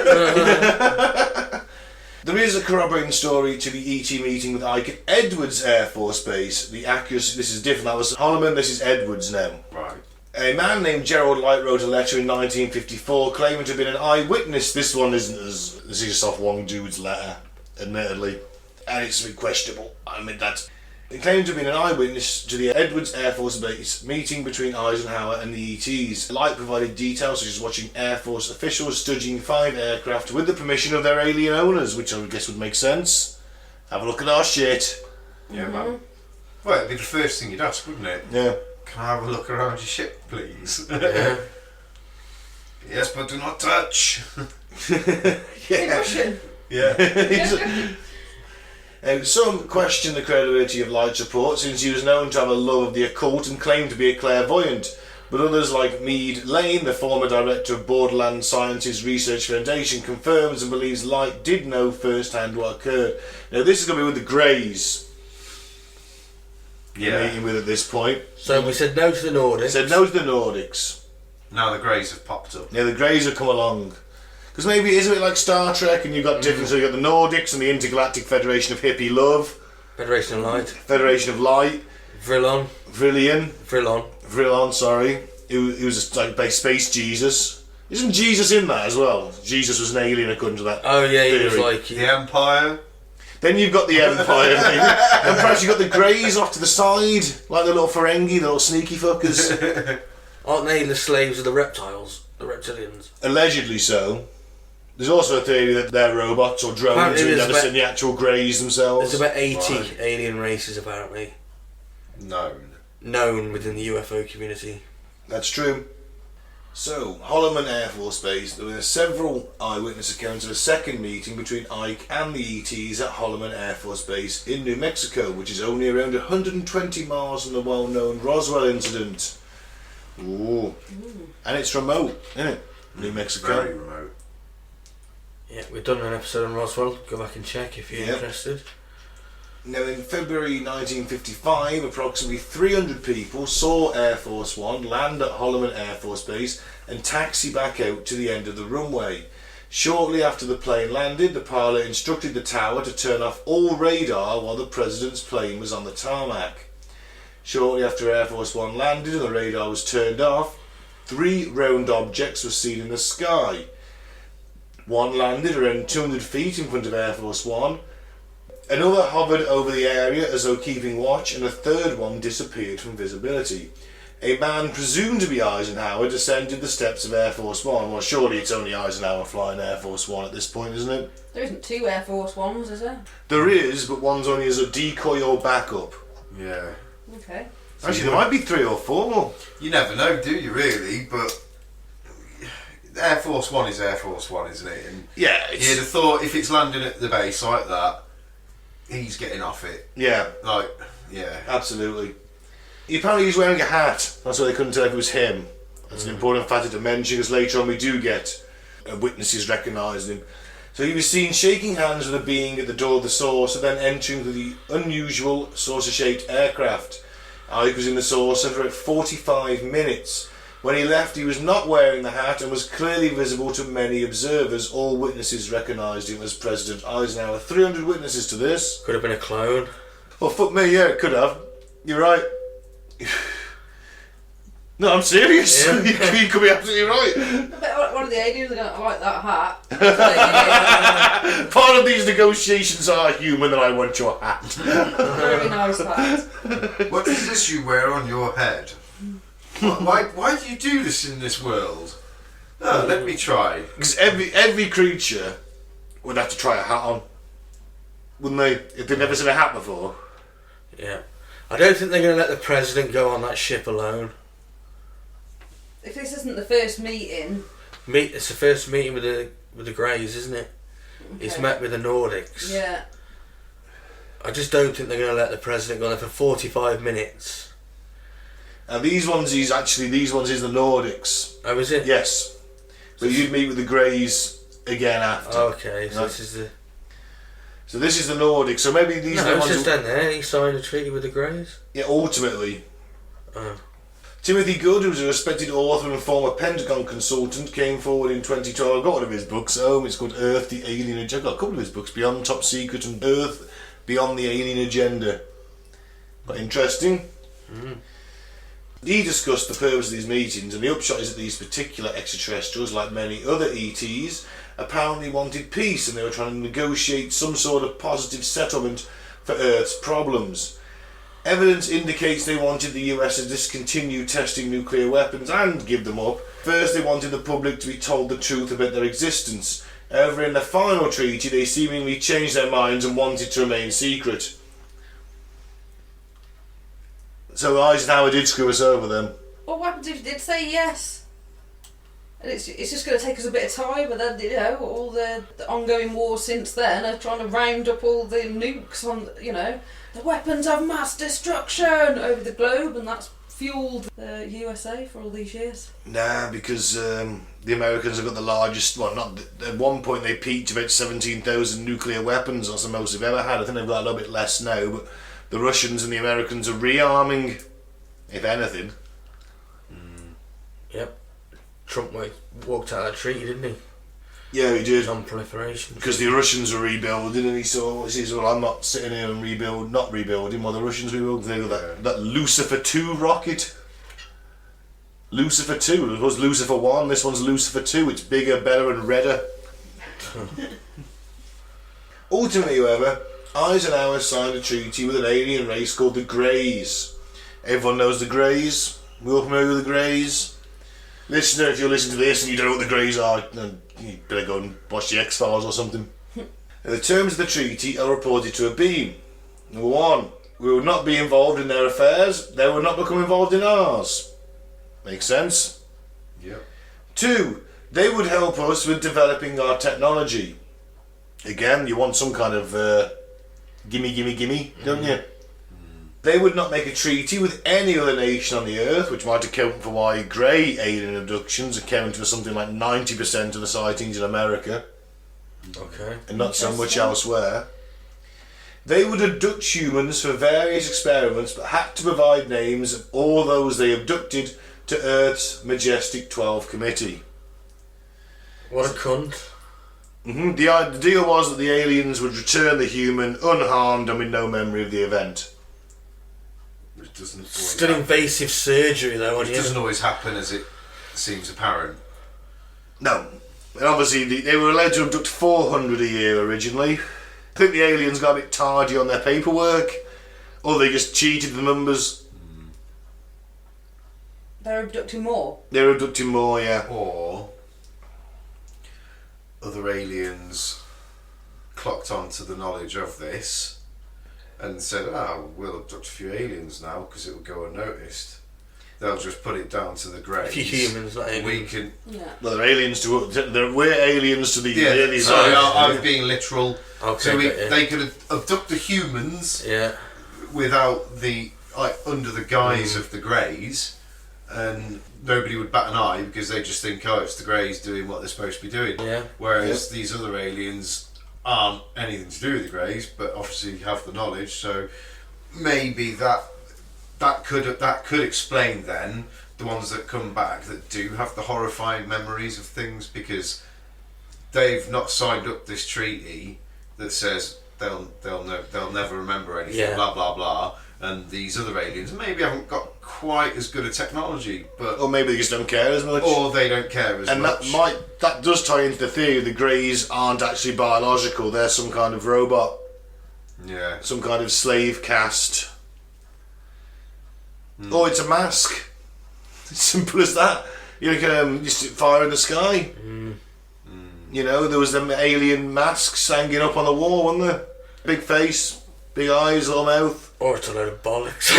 Speaker 1: There is a corroborating story to the ET meeting with Ike at Edwards Air Force Base. The accuracy, this is different. That was Holloman, this is Edwards now.
Speaker 4: Right.
Speaker 1: A man named Gerald Light wrote a letter in 1954 claiming to have been an eyewitness. This one isn't as... This is just off one dude's letter, admittedly. And it's a bit questionable. I mean, that's... He claimed to have been an eyewitness to the Edwards Air Force Base meeting between Eisenhower and the ETs. Light provided details such as watching Air Force officials studging 5 aircraft with the permission of their alien owners, which I would guess would make sense. Have a look at our shit.
Speaker 4: Yeah, man. Well, it'd be the first thing you'd ask, wouldn't it?
Speaker 1: Yeah.
Speaker 4: Can I have a look around your ship, please?
Speaker 2: Yeah.
Speaker 4: Yes, but do not touch.
Speaker 3: In Russian.
Speaker 4: Yeah.
Speaker 1: Some question the credibility of Light's report since he was known to have a love of the occult and claimed to be a clairvoyant, but others like Meade Lane, the former director of Borderland Sciences Research Foundation, confirms and believes Light did know firsthand what occurred. Now this is going to be with the Greys
Speaker 4: Yeah.
Speaker 1: meeting with at this point.
Speaker 2: So we said no to the Nordics.
Speaker 1: Said no to the Nordics.
Speaker 4: Now the Greys have popped up.
Speaker 1: Yeah, the Greys have come along. Because maybe it is a bit like Star Trek and you've got different, so you've got the Nordics and the Intergalactic Federation of Hippie Love,
Speaker 2: Federation of Light.
Speaker 1: Federation of Light,
Speaker 2: Vrillon.
Speaker 1: Vrillon, sorry. He was like space Jesus. Isn't Jesus in that as well? Jesus was an alien according to that.
Speaker 2: Oh yeah, he was
Speaker 1: theory.
Speaker 2: like...
Speaker 4: The Empire.
Speaker 1: Then you've got the Empire, maybe. And perhaps you've got the Greys off to the side, like the little Ferengi, the little sneaky fuckers.
Speaker 2: Aren't they the slaves of the reptiles? The reptilians?
Speaker 1: Allegedly so. There's also a theory that they're robots or drones
Speaker 2: Apparently
Speaker 1: who've
Speaker 2: there's
Speaker 1: never
Speaker 2: about-
Speaker 1: seen the actual Greys themselves.
Speaker 2: There's about 80
Speaker 4: Right.
Speaker 2: alien races apparently
Speaker 4: Known.
Speaker 2: within the UFO community.
Speaker 1: That's true. So, Holloman Air Force Base, there were several eyewitness accounts of a second meeting between Ike and the ETs at Holloman Air Force Base in New Mexico, which is only around 120 miles from the well-known Roswell incident. Ooh. And it's remote, isn't it? New Mexico.
Speaker 4: Very remote.
Speaker 2: Yeah, we've done an episode on Roswell. Go back and check if you're
Speaker 1: Yep.
Speaker 2: interested.
Speaker 1: Now, in February 1955, approximately 300 people saw Air Force One land at Holloman Air Force Base and taxi back out to the end of the runway. Shortly after the plane landed, the pilot instructed the tower to turn off all radar while the president's plane was on the tarmac. Shortly after Air Force One landed and the radar was turned off, 3 round objects were seen in the sky. One landed around 200 feet in front of Air Force One. Another hovered over the area as though keeping watch, and a third one disappeared from visibility. A man presumed to be Eisenhower descended the steps of Air Force One. Well, surely it's only Eisenhower flying Air Force One at this point, isn't it?
Speaker 3: There isn't 2 Air Force Ones, is there?
Speaker 1: There is, but one's only as a decoy or backup.
Speaker 4: Yeah.
Speaker 3: Okay.
Speaker 1: Actually, there might be 3 or 4.
Speaker 4: You never know, do you, really? But Air Force One is Air Force One, isn't it? And
Speaker 1: Yeah,
Speaker 4: you'd have thought if it's landing at the base like that, he's getting off it.
Speaker 1: Yeah,
Speaker 4: Like, yeah.
Speaker 1: absolutely. Apparently he's wearing a hat. That's why they couldn't tell if it was him. That's an important factor to mention, because later on we do get witnesses recognising him. So he was seen shaking hands with a being at the door of the saucer, then entering the unusual saucer-shaped aircraft. Ike was in the saucer for about 45 minutes. When he left, he was not wearing the hat and was clearly visible to many observers. All witnesses recognised him as President Eisenhower. 300 witnesses to this.
Speaker 2: Could have been a clone.
Speaker 1: Well, fuck me, yeah, it could have. You're right. No, I'm serious.
Speaker 2: Yeah.
Speaker 1: You could be absolutely right.
Speaker 3: I bet one of the aliens are going to like that hat.
Speaker 1: Part of these negotiations are human, and I want your hat.
Speaker 3: Very nice hat.
Speaker 4: What is this you wear on your head? Why do you do this in this world? Oh, let me try.
Speaker 1: Because every creature would have to try a hat on, wouldn't they? If they've never seen a hat before.
Speaker 2: Yeah. I don't think they're going to let the president go on that ship alone.
Speaker 3: If this isn't the first meeting...
Speaker 2: It's the first meeting with the Greys, isn't it?
Speaker 3: Okay.
Speaker 2: He's met with the Nordics.
Speaker 3: Yeah.
Speaker 2: I just don't think they're going to let the president go on there for 45 minutes.
Speaker 1: And these ones is the Nordics.
Speaker 2: Oh, is it?
Speaker 1: Yes. But you'd meet with the Greys again after.
Speaker 2: Okay, so
Speaker 1: Right.
Speaker 2: this is the...
Speaker 1: So this is the Nordics. So maybe these are
Speaker 2: No,
Speaker 1: the
Speaker 2: it's
Speaker 1: ones.
Speaker 2: just down there. He signed a treaty with the Greys.
Speaker 1: Yeah, ultimately.
Speaker 2: Oh.
Speaker 1: Timothy Good, who's a respected author and former Pentagon consultant, came forward in 2012. I've got one of his books at home. It's called Earth, the Alien Agenda. I've got a couple of his books, Beyond Top Secret and Earth, Beyond the Alien Agenda. Quite interesting. He discussed the purpose of these meetings, and the upshot is that these particular extraterrestrials, like many other ETs, apparently wanted peace, and they were trying to negotiate some sort of positive settlement for Earth's problems. Evidence indicates they wanted the US to discontinue testing nuclear weapons and give them up. First, they wanted the public to be told the truth about their existence. However, in the final treaty, they seemingly changed their minds and wanted to remain secret. So Eisenhower did screw us over then.
Speaker 3: What happens if you did say yes? And it's just going to take us a bit of time, but then, you know, all the ongoing wars since then are trying to round up all the nukes on, you know, the weapons of mass destruction over the globe, and that's fueled the USA for all these years.
Speaker 1: Nah, because the Americans have got the largest, well, not, at one point they peaked about 17,000 nuclear weapons, that's the most they've ever had. I think they've got a little bit less now, but the Russians and the Americans are rearming, if anything.
Speaker 2: Yep. Trump walked out of that treaty, didn't he?
Speaker 1: Yeah, he did.
Speaker 2: Non-proliferation.
Speaker 1: Because the Russians were rebuilding, and he says, well, I'm not sitting here and not rebuilding, while the Russians rebuild. They got that Lucifer 2 rocket. Lucifer 2, it was Lucifer 1, this one's Lucifer 2, it's bigger, better and redder. Ultimately, however, Eisenhower signed a treaty with an alien race called the Greys. Everyone knows the Greys. We all familiar with the Greys? Listener, if you're listening to this and you don't know what the Greys are, then you better go and watch the X-Files or something. The terms of the treaty are reported to have been: number 1, we would not be involved in their affairs, they would not become involved in ours. Makes sense?
Speaker 4: Yep.
Speaker 1: 2, they would help us with developing our technology. Again, you want some kind of gimme, don't you? They would not make a treaty with any other nation on the Earth, which might account for why grey alien abductions account for something like 90% of the sightings in America.
Speaker 2: Okay.
Speaker 1: And not so much elsewhere. They would abduct humans for various experiments, but had to provide names of all those they abducted to Earth's Majestic 12 Committee.
Speaker 2: What a cunt.
Speaker 1: The deal was that the aliens would return the human unharmed and with no memory of the event.
Speaker 4: Which doesn't always
Speaker 2: Still
Speaker 4: happen.
Speaker 2: invasive surgery though,
Speaker 4: Which
Speaker 2: on you.
Speaker 4: doesn't always happen as it seems apparent.
Speaker 1: No. And obviously they were allowed to abduct 400 a year originally. I think the aliens got a bit tardy on their paperwork, or they just cheated the numbers.
Speaker 3: They're abducting more.
Speaker 1: They're abducting more, yeah.
Speaker 4: Or other aliens clocked onto the knowledge of this and said, we'll abduct a few aliens now because it will go unnoticed. They'll just put it down to the Greys.
Speaker 2: A few humans, not aliens.
Speaker 4: We can.
Speaker 3: Yeah.
Speaker 1: Well, they're aliens to. We're aliens to the aliens.
Speaker 4: Sorry, I was being literal.
Speaker 2: Okay,
Speaker 4: So
Speaker 2: yeah.
Speaker 4: they could abduct the humans
Speaker 2: Yeah.
Speaker 4: without the under the guise of the Greys, and nobody would bat an eye because they just think, it's the Greys doing what they're supposed to be doing.
Speaker 2: Yeah.
Speaker 4: Whereas these other aliens aren't anything to do with the Greys, but obviously have the knowledge. So maybe that could explain then the ones that come back that do have the horrifying memories of things, because they've not signed up this treaty that says they'll never remember anything, blah blah blah. And these other aliens maybe haven't got quite as good a technology, but
Speaker 1: Or maybe they just don't care as much.
Speaker 4: or they don't care as
Speaker 1: and
Speaker 4: much.
Speaker 1: that does tie into the theory the Greys aren't actually biological. They're some kind of robot,
Speaker 4: Yeah.
Speaker 1: some kind of slave caste. Oh, it's a mask. It's simple as that. You can just fire in the sky. You know, there was them alien masks hanging up on the wall, wasn't there? Big face, big eyes, little mouth.
Speaker 2: Or it's a load of bollocks.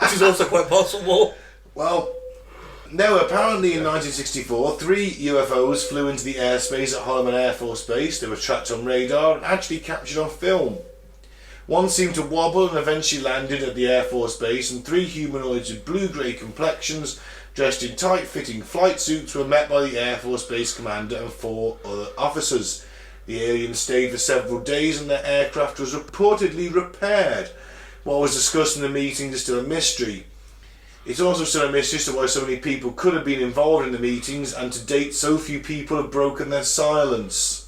Speaker 2: Which is also quite possible.
Speaker 1: Well, no, apparently in 1964, 3 UFOs flew into the airspace at Holloman Air Force Base. They were tracked on radar and actually captured on film. One seemed to wobble and eventually landed at the Air Force Base, and 3 humanoids with blue-grey complexions, dressed in tight-fitting flight suits, were met by the Air Force Base commander and 4 other officers. The aliens stayed for several days and their aircraft was reportedly repaired. What was discussed in the meeting is still a mystery. It's also still a mystery as to why so many people could have been involved in the meetings, and to date so few people have broken their silence.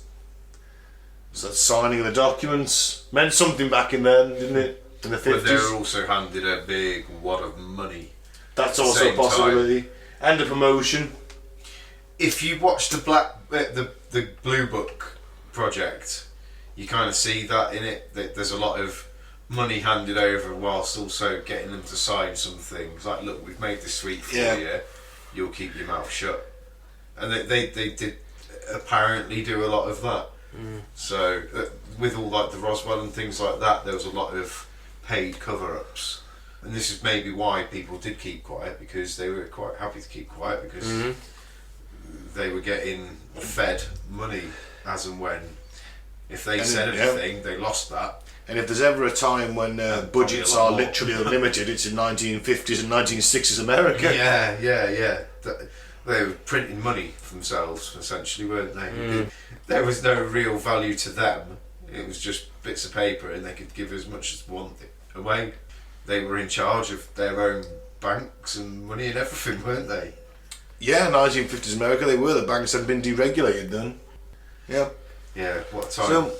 Speaker 1: So that signing of the documents meant something back in then, didn't it? In the 50s.
Speaker 4: But they were also handed a big wad of money.
Speaker 1: That's also a
Speaker 4: same
Speaker 1: possibility. And a promotion.
Speaker 4: If you watch the the Blue Book project, you kind of see that in it. That there's a lot of money handed over, whilst also getting them to sign some things. Like, look, we've made this sweet for you. You'll keep your mouth shut. And they did apparently do a lot of that. So with all like the Roswell and things like that, there was a lot of paid cover-ups. And this is maybe why people did keep quiet, because they were quite happy to keep quiet, because they were getting fed money as and when. If they said anything, they lost that.
Speaker 1: And if there's ever a time when budgets are literally unlimited, it's in 1950s and 1960s America.
Speaker 4: Yeah. They were printing money for themselves, essentially, weren't they? There was no real value to them. It was just bits of paper, and they could give as much as wanted away. They were in charge of their own banks and money and everything, weren't they?
Speaker 1: Yeah, 1950s America, they were. The banks had been deregulated then. Yeah.
Speaker 4: Yeah, what time?
Speaker 1: So,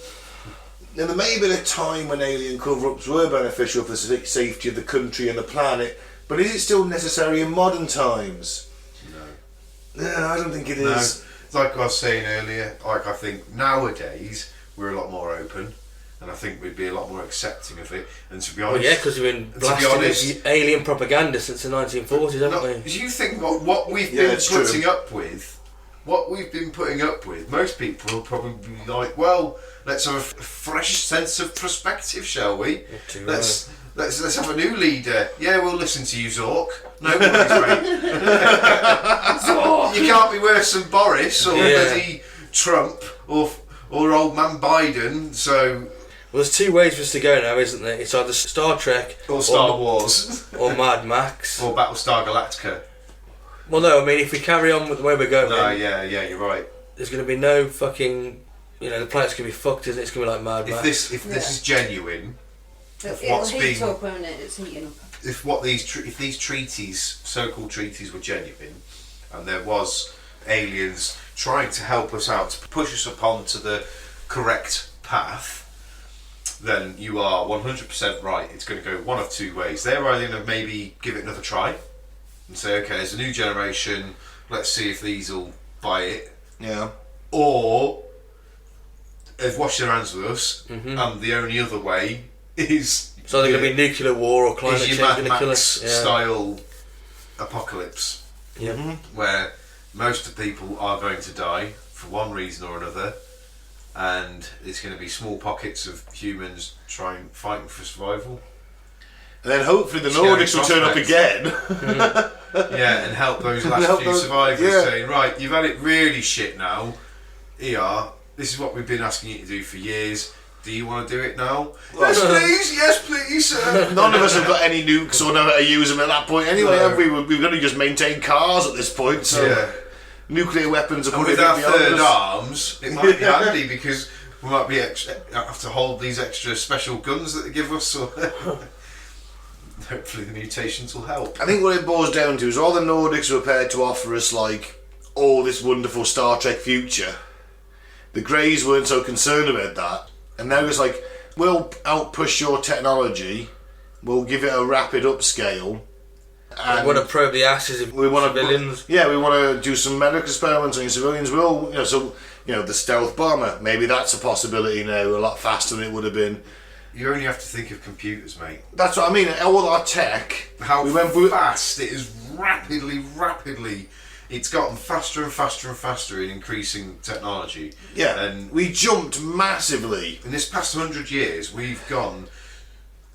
Speaker 1: now there may have been a time when alien cover-ups were beneficial for the safety of the country and the planet, but is it still necessary in modern times? No, I don't think it is.
Speaker 4: No. Like I was saying earlier, I think nowadays we're a lot more open, and I think we'd be a lot more accepting of it. And to be honest,
Speaker 2: Well, yeah, because we've been blasting with alien propaganda since the 1940s, haven't we?
Speaker 4: Do you think what we've been putting up with? What we've been putting up with, most people will probably be like, well, let's have a fresh sense of perspective, shall we? Let's have a new leader. Yeah, we'll listen to you, Zork. No worries, mate. Zork. You can't be worse than Boris or bloody Trump or old man Biden. So,
Speaker 2: well, there's 2 ways for us to go now, isn't there? It's either Star Trek
Speaker 4: or Star Wars
Speaker 2: or Mad Max
Speaker 4: or Battlestar Galactica.
Speaker 2: Well, no, I mean, if we carry on with the way we're going,
Speaker 4: yeah, you're right.
Speaker 2: There's going to be no fucking, the planet's going to be fucked, isn't it? It's going to be like Mad Max.
Speaker 4: If this is genuine,
Speaker 3: It'll heat up, won't it? It's heating up.
Speaker 4: If these treaties, so-called treaties, were genuine, and there was aliens trying to help us out, to push us upon to the correct path, then you are 100% right. It's going to go one of 2 ways. They're either going to maybe give it another try and say, okay, there's a new generation, let's see if these will by it,
Speaker 1: Yeah.
Speaker 4: or have washed their hands with us, and the only other way is...
Speaker 2: So there's going to be nuclear war or climate
Speaker 4: is
Speaker 2: change
Speaker 4: your
Speaker 2: going
Speaker 4: Mad
Speaker 2: to kill
Speaker 4: Max
Speaker 2: us. Yeah.
Speaker 4: style apocalypse,
Speaker 2: Yeah.
Speaker 4: where most of the people are going to die for one reason or another, and it's going to be small pockets of humans fighting for survival.
Speaker 1: And then hopefully the
Speaker 4: Scary
Speaker 1: Nordics will turn up
Speaker 4: prospect.
Speaker 1: again.
Speaker 4: Yeah, and help those last
Speaker 1: Help
Speaker 4: few
Speaker 1: those-
Speaker 4: survivors,
Speaker 1: yeah.
Speaker 4: saying, right, you've had it really shit now. Here, this is what we've been asking you to do for years. Do you want to do it now? Yes please.
Speaker 1: None of us have got any nukes or know how to use them at that point anyway,
Speaker 4: No.
Speaker 1: have we? We've got to just maintain cars at this point, so
Speaker 4: Yeah.
Speaker 1: nuclear weapons are
Speaker 4: And
Speaker 1: putting
Speaker 4: with our
Speaker 1: it beyond
Speaker 4: third
Speaker 1: us.
Speaker 4: arms, it might be handy because we might be have to hold these extra special guns that they give us. Or hopefully the mutations will help.
Speaker 1: I think what it boils down to is all the Nordics are prepared to offer us like all this wonderful Star Trek future. The Greys weren't so concerned about that, and now it's like, we'll outpush your technology, we'll give it a rapid upscale.
Speaker 2: We want to probe the asses of
Speaker 1: We want
Speaker 2: civilians.
Speaker 1: to, yeah, we want to do some medical experiments on civilians. Will, so the stealth bomber. Maybe that's a possibility now, a lot faster than it would have been.
Speaker 4: You only have to think of computers, mate.
Speaker 1: That's what I mean. All our tech.
Speaker 4: How
Speaker 1: we went through.
Speaker 4: fast it is rapidly. It's gotten faster and faster and faster in increasing technology.
Speaker 1: Yeah,
Speaker 4: And
Speaker 1: we jumped massively.
Speaker 4: in this past 100 years, we've gone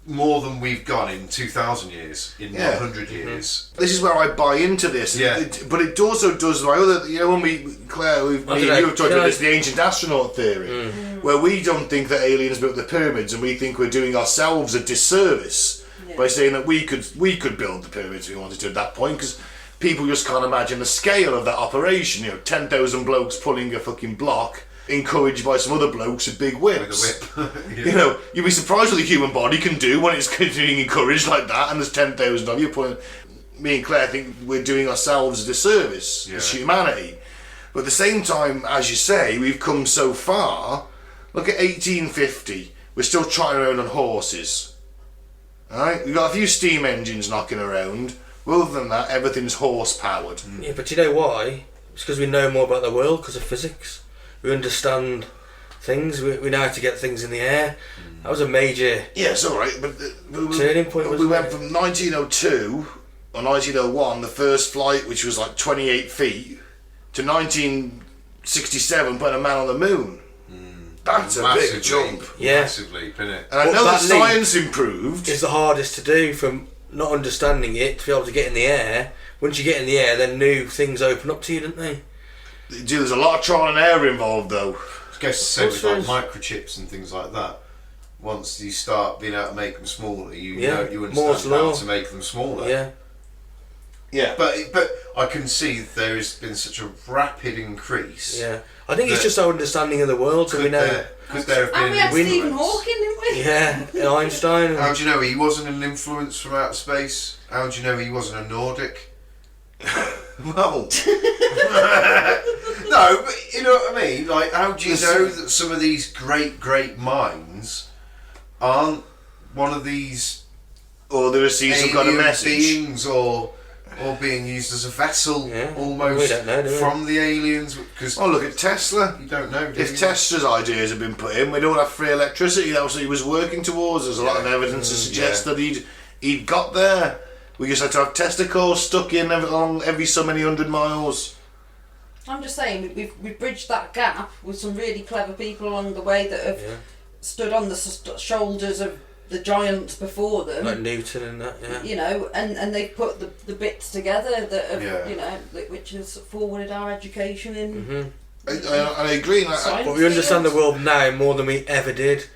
Speaker 4: more than we've gone in 2,000 years, in
Speaker 1: Yeah.
Speaker 4: 100 years.
Speaker 1: This is where I buy into this.
Speaker 4: Yeah.
Speaker 1: But it also does my other. When Claire, me and you were talking about this, the ancient astronaut theory, where we don't think that aliens built the pyramids, and we think we're doing ourselves a disservice by saying that we could build the pyramids if we wanted to at that point, because people just can't imagine the scale of that operation. 10,000 blokes pulling a fucking block, encouraged by some other blokes with big whips.
Speaker 4: With a whip.
Speaker 1: You'd be surprised what the human body can do when it's being encouraged like that, and there's 10,000 of you pulling. Me and Claire think we're doing ourselves a disservice as humanity. But at the same time, as you say, we've come so far. Look at 1850. We're still trotting around on horses. Alright? We've got a few steam engines knocking around. Other than that, everything's horse-powered.
Speaker 2: Yeah, but you know why? It's because we know more about the world because of physics. We understand things. We know how to get things in the air. That was a major
Speaker 1: Yeah, it's alright, but
Speaker 2: turning point.
Speaker 1: we went from 1902 or 1901, the first flight, which was like 28 feet, to 1967, putting a man on the moon. That's a
Speaker 4: Massive
Speaker 1: big jump.
Speaker 4: leap.
Speaker 2: Yeah.
Speaker 4: Massive leap, innit?
Speaker 1: And I
Speaker 2: But
Speaker 1: know that
Speaker 2: that leap
Speaker 1: science improved.
Speaker 2: It's the hardest to do from not understanding it to be able to get in the air. Once you get in the air, then new things open up to you, don't they?
Speaker 1: There's a lot of trial and error involved, though.
Speaker 4: I guess the same with
Speaker 2: What's
Speaker 4: like microchips and things like that. Once you start being able to make them smaller, you
Speaker 2: Moore's
Speaker 4: understand how
Speaker 2: law.
Speaker 4: to make them smaller.
Speaker 2: Yeah.
Speaker 1: Yeah.
Speaker 4: But I can see there has been such a rapid increase.
Speaker 2: Yeah. I think it's just our understanding of the world, so we know.
Speaker 4: Could there have been
Speaker 3: And we had
Speaker 4: an
Speaker 3: Stephen
Speaker 4: influence?
Speaker 3: Hawking, didn't we?
Speaker 2: Yeah, and Einstein.
Speaker 4: How do you know he wasn't an influence from outer space? How do you know he wasn't a Nordic?
Speaker 1: Well,
Speaker 4: No, but you know what I mean? Like, how do you know that some of these great minds aren't one of these
Speaker 1: or they receive some kind of
Speaker 4: alien
Speaker 1: message.
Speaker 4: beings or being used as a vessel
Speaker 2: Yeah, we
Speaker 4: almost
Speaker 2: don't know, do we?
Speaker 4: from the aliens? Because
Speaker 1: Oh, look at Tesla.
Speaker 4: you don't know. Do
Speaker 1: If
Speaker 4: you?
Speaker 1: Tesla's ideas had been put in, we don't have free electricity. That was what he was working towards. There's a lot of evidence to suggest that he'd got there. We just had to have testicles stuck in every so many 100 miles.
Speaker 3: I'm just saying, we've bridged that gap with some really clever people along the way that have stood on the shoulders of the giants before them.
Speaker 2: Like Newton and that, yeah.
Speaker 3: You know, and they've put the bits together that have,
Speaker 4: Yeah.
Speaker 3: you know, which has forwarded our education in.
Speaker 1: I agree.
Speaker 3: Science
Speaker 2: But we understand the
Speaker 3: field.
Speaker 2: world now more than we ever did.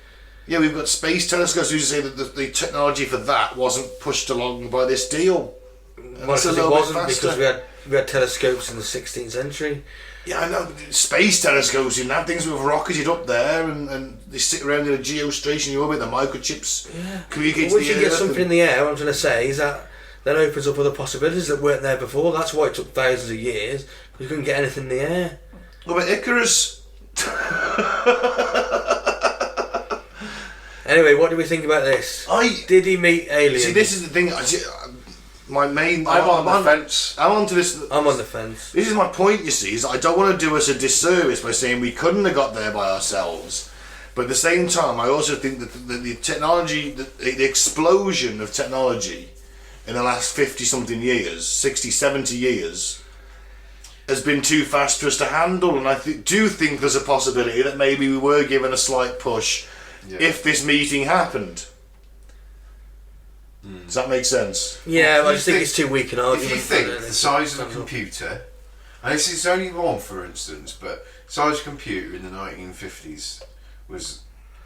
Speaker 1: Yeah, we've got space telescopes. We say that the technology for that wasn't pushed along by this deal. And
Speaker 2: Well,
Speaker 1: it's a
Speaker 2: because it
Speaker 1: little bit
Speaker 2: wasn't,
Speaker 1: faster.
Speaker 2: because we had telescopes in the 16th century.
Speaker 1: Yeah, I know. Space telescopes, you can have things with rocketed up there and they sit around in a geostationary orbit, the microchips communicate
Speaker 2: But
Speaker 1: to
Speaker 2: once
Speaker 1: the
Speaker 2: you get
Speaker 1: Earth.
Speaker 2: something in the air, what I'm trying to say is that opens up other possibilities that weren't there before. That's why it took thousands of years, because we couldn't get anything in the air.
Speaker 1: What about Icarus?
Speaker 2: Anyway, what do we think about this? Did he meet aliens?
Speaker 1: See, this is the thing. I'm
Speaker 4: on the fence.
Speaker 1: I'm on to this.
Speaker 2: I'm on the fence.
Speaker 1: This is my point, you see, is I don't want to do us a disservice by saying we couldn't have got there by ourselves. But at the same time, I also think that the technology, the explosion of technology in the last 50-something years, 60, 70 years, has been too fast for us to handle. And I do think there's a possibility that maybe we were given a slight push if this meeting happened. Does that make sense?
Speaker 2: Yeah, I just think it's too weak an argument.
Speaker 4: If you think the size of a computer, and this is only one for instance, but size of a computer in the 1950s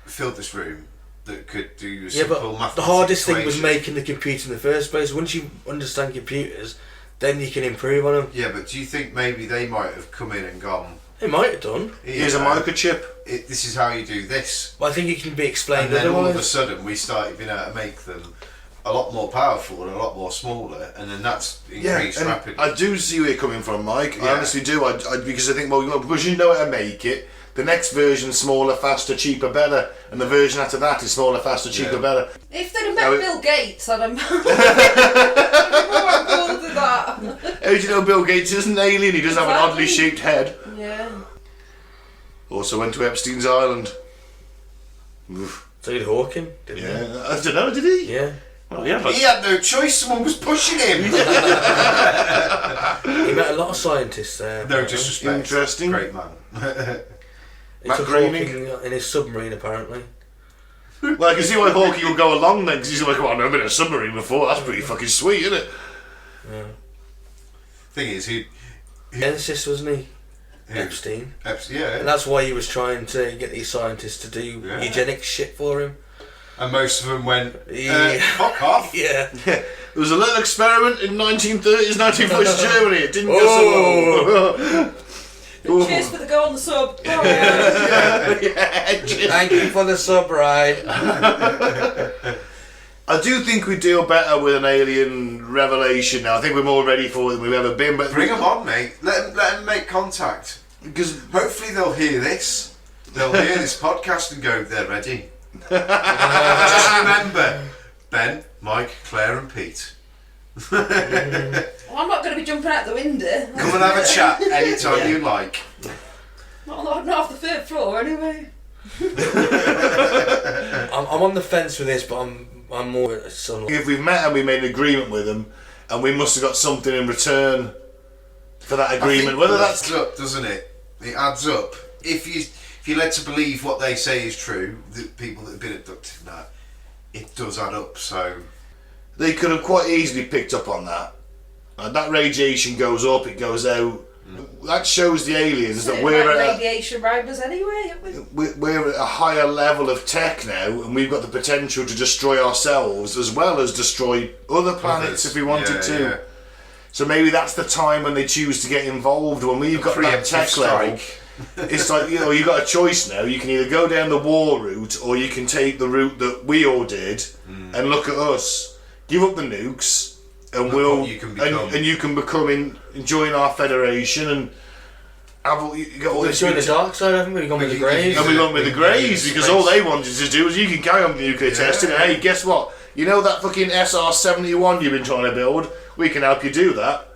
Speaker 4: filled this room that could do a simple mathematical
Speaker 2: the hardest thing was
Speaker 4: equation.
Speaker 2: making the computer in the first place. Once you understand computers, then you can improve on them.
Speaker 4: Yeah, but do you think maybe they might have come in and gone,
Speaker 2: They might have done.
Speaker 1: Here's a microchip.
Speaker 4: This is how you do this.
Speaker 2: But I think it can be explained
Speaker 4: And then all of a
Speaker 2: otherwise.
Speaker 4: sudden we started being able to make them a lot more powerful and a lot more smaller, and then that's increased
Speaker 1: and
Speaker 4: rapidly.
Speaker 1: I do see where you're coming from, Mike. I
Speaker 4: Yeah.
Speaker 1: honestly do. Because I think, well, because you know how to make it. The next version, smaller, faster, cheaper, better, and the version after that is smaller, faster, cheaper, better.
Speaker 3: If they'd have met
Speaker 1: Now
Speaker 3: Bill Gates, I'd have I'd be more on board with that.
Speaker 1: How do you know Bill Gates isn't an alien? He does have an oddly shaped head.
Speaker 3: Yeah.
Speaker 1: Also went to Epstein's Island. Oof.
Speaker 2: So did Hawking, didn't
Speaker 1: Yeah, I don't know, did he?
Speaker 2: he? Yeah.
Speaker 1: Well, yeah, but
Speaker 4: He had no choice, someone was pushing him.
Speaker 2: He met a lot of scientists there.
Speaker 4: No disrespect.
Speaker 1: Interesting.
Speaker 4: Great man.
Speaker 2: He
Speaker 1: Matt
Speaker 2: took
Speaker 1: Groening.
Speaker 2: Hawking in his submarine, apparently.
Speaker 1: well, I can see why Hawking will go along then, because he's like, well, I've never been in a submarine before. That's pretty fucking sweet, isn't it?
Speaker 2: Yeah.
Speaker 4: Thing is, he
Speaker 2: Genesis, wasn't he?
Speaker 4: Who?
Speaker 2: Epstein.
Speaker 4: yeah.
Speaker 2: And that's why he was trying to get these scientists to do eugenics shit for him.
Speaker 4: And most of them went,
Speaker 2: Yeah.
Speaker 4: fuck off.
Speaker 2: Yeah.
Speaker 1: There was a little experiment in 1930s, 1940s Germany. It didn't go so well.
Speaker 3: Cheers for the go on the sub.
Speaker 2: Thank you for the sub ride.
Speaker 1: I do think we deal better with an alien revelation now. I think we're more ready for it than we've ever been. But
Speaker 4: Bring them on, mate. Let them make contact.
Speaker 1: because
Speaker 4: Hopefully they'll hear this. They'll hear this podcast and go, they're ready. Just remember, Ben, Mike, Claire and Pete.
Speaker 3: Well, I'm not going to be jumping out the window.
Speaker 4: Come and have a chat anytime you like.
Speaker 3: Not off the third floor, anyway.
Speaker 2: I'm on the fence with this, but I'm more son.
Speaker 1: if we've met and we made an agreement with them, and we must have got something in return for that agreement, whether that's
Speaker 4: adds up, doesn't it? It adds up. If you're led to believe what they say is true, the people that have been abducted and that, it does add up. So
Speaker 1: they could have quite easily picked up on that. That radiation goes up, it goes out. That shows the aliens that we're at
Speaker 3: radiation around us anyway.
Speaker 1: we're at a higher level of tech now, and we've got the potential to destroy ourselves as well as destroy other planets if we wanted to.
Speaker 4: Yeah.
Speaker 1: So maybe that's the time when they choose to get involved. When we've got that
Speaker 4: Preemptive
Speaker 1: tech level, it's like, you know, you've got a choice now. You can either go down the war route, or you can take the route that we all did and look at us, give up the nukes, and
Speaker 4: Look what you can become.
Speaker 1: and you can become join our federation and have all, you got all
Speaker 2: We've
Speaker 1: this.
Speaker 2: joined the dark side, haven't we? We've gone with the Greys.
Speaker 1: And we went with the Greys because all they wanted to do was you can carry on the nuclear testing, and hey, guess what? You know that fucking SR-71 you've been trying to build? We can help you do that.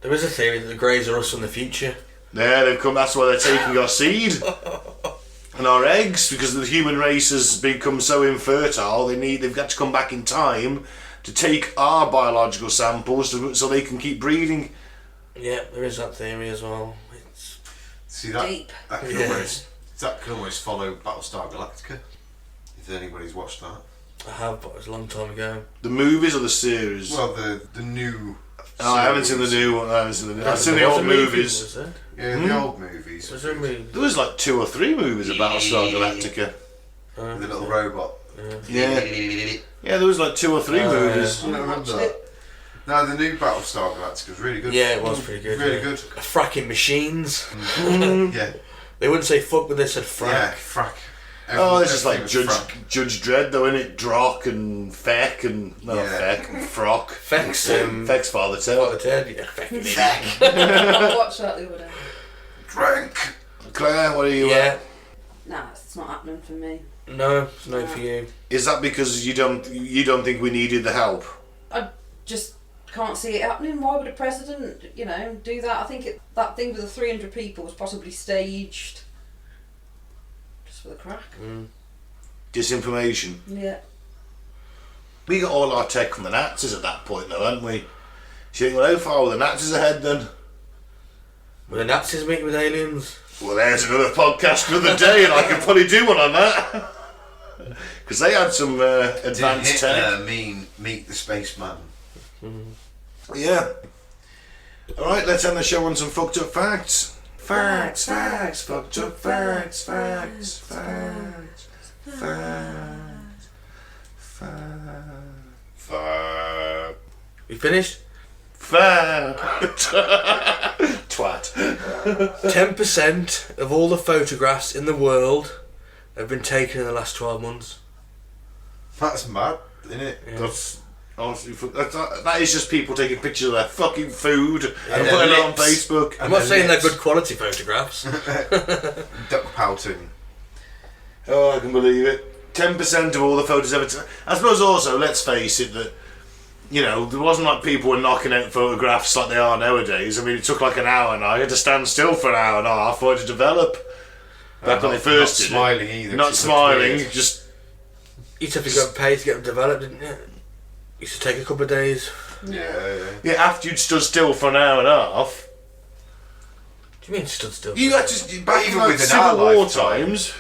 Speaker 2: There is a theory that the Greys are us in the future.
Speaker 1: Yeah, they've come. That's why they're taking our seed and our eggs, because the human race has become so infertile. They've got to come back in time to take our biological samples so they can keep breeding.
Speaker 2: Yeah, there is that theory as well.
Speaker 4: See that?
Speaker 3: Deep.
Speaker 4: That can almost follow Battlestar Galactica. If anybody's watched that.
Speaker 2: I have, but it was a long time ago.
Speaker 1: The movies or the series?
Speaker 4: Well, the new.
Speaker 1: Oh, I haven't seen the new one. I've seen the
Speaker 2: Was
Speaker 1: old
Speaker 2: there
Speaker 1: movies.
Speaker 2: Was there?
Speaker 4: Yeah, the old movies.
Speaker 2: Was there a movie?
Speaker 1: There was like 2 or 3 movies of Battlestar Galactica.
Speaker 4: The little robot.
Speaker 1: Yeah, yeah, there was like 2 or 3 movies.
Speaker 4: I don't remember that. No, the new Battlestar Galactica was really good.
Speaker 2: Yeah, it was pretty good.
Speaker 4: Really
Speaker 2: yeah.
Speaker 4: good.
Speaker 2: Fracking machines.
Speaker 4: Yeah.
Speaker 2: They wouldn't say fuck, but they said frack.
Speaker 4: Yeah, frack.
Speaker 1: Oh, this is like
Speaker 4: Everything was frack.
Speaker 1: Judge Dredd, though, isn't it? Drock and Feck and Feck and Frock.
Speaker 2: Feck's
Speaker 1: Feck's Father
Speaker 2: Father
Speaker 1: Ted.
Speaker 2: Ted, yeah.
Speaker 4: Feck.
Speaker 3: I watched that the other day.
Speaker 4: Drunk.
Speaker 1: Claire, what are you?
Speaker 2: Yeah.
Speaker 3: Nah, it's not happening for me.
Speaker 2: No, it's no for you.
Speaker 1: Is that because you don't think we needed the help?
Speaker 3: I just can't see it happening. Why would a president, do that? I think that thing with the 300 people was possibly staged just for the crack.
Speaker 1: Disinformation.
Speaker 3: Yeah.
Speaker 1: We got all our tech from the Nazis at that point, though, hadn't we? Do you think, well, how far were the Nazis ahead then?
Speaker 2: Were the Nazis meeting with aliens?
Speaker 1: Well, there's another podcast for the day, and I could probably do one on that. Because they had some advanced
Speaker 4: Did
Speaker 1: tech.
Speaker 4: Hitler meet the spaceman?
Speaker 1: Yeah. Alright, let's end the show on some fucked up facts. Facts, fucked up facts.
Speaker 2: We finished?
Speaker 1: Twat.
Speaker 2: 10% of all the photographs in the world have been taken in the last 12 months.
Speaker 4: That's mad, isn't it?
Speaker 2: Yeah.
Speaker 1: That's honestly, that is just people taking pictures of their fucking food and
Speaker 4: their
Speaker 1: putting it on
Speaker 4: lips.
Speaker 1: Facebook.
Speaker 2: I'm not saying they're
Speaker 4: lips.
Speaker 2: good quality photographs.
Speaker 4: Duck pouting.
Speaker 1: Oh, I can believe it. 10% of all the photos ever. I suppose also, let's face it, that there wasn't like people were knocking out photographs like they are nowadays. I mean, it took like an hour, and I had to stand still for an hour and a half for it to develop. Back when they first did
Speaker 4: not
Speaker 1: it.
Speaker 4: smiling either.
Speaker 1: Not
Speaker 4: 'cause it
Speaker 1: smiling,
Speaker 4: looks weird.
Speaker 1: just
Speaker 2: You used to have to go and pay to get them developed, didn't you? Used to take a couple of days.
Speaker 4: Yeah.
Speaker 1: after you'd stood still for an hour and a half.
Speaker 2: What do you mean stood still?
Speaker 1: You had to back
Speaker 4: Even
Speaker 1: in like
Speaker 4: within
Speaker 1: Civil
Speaker 4: our
Speaker 1: War
Speaker 4: lifetime.
Speaker 1: times.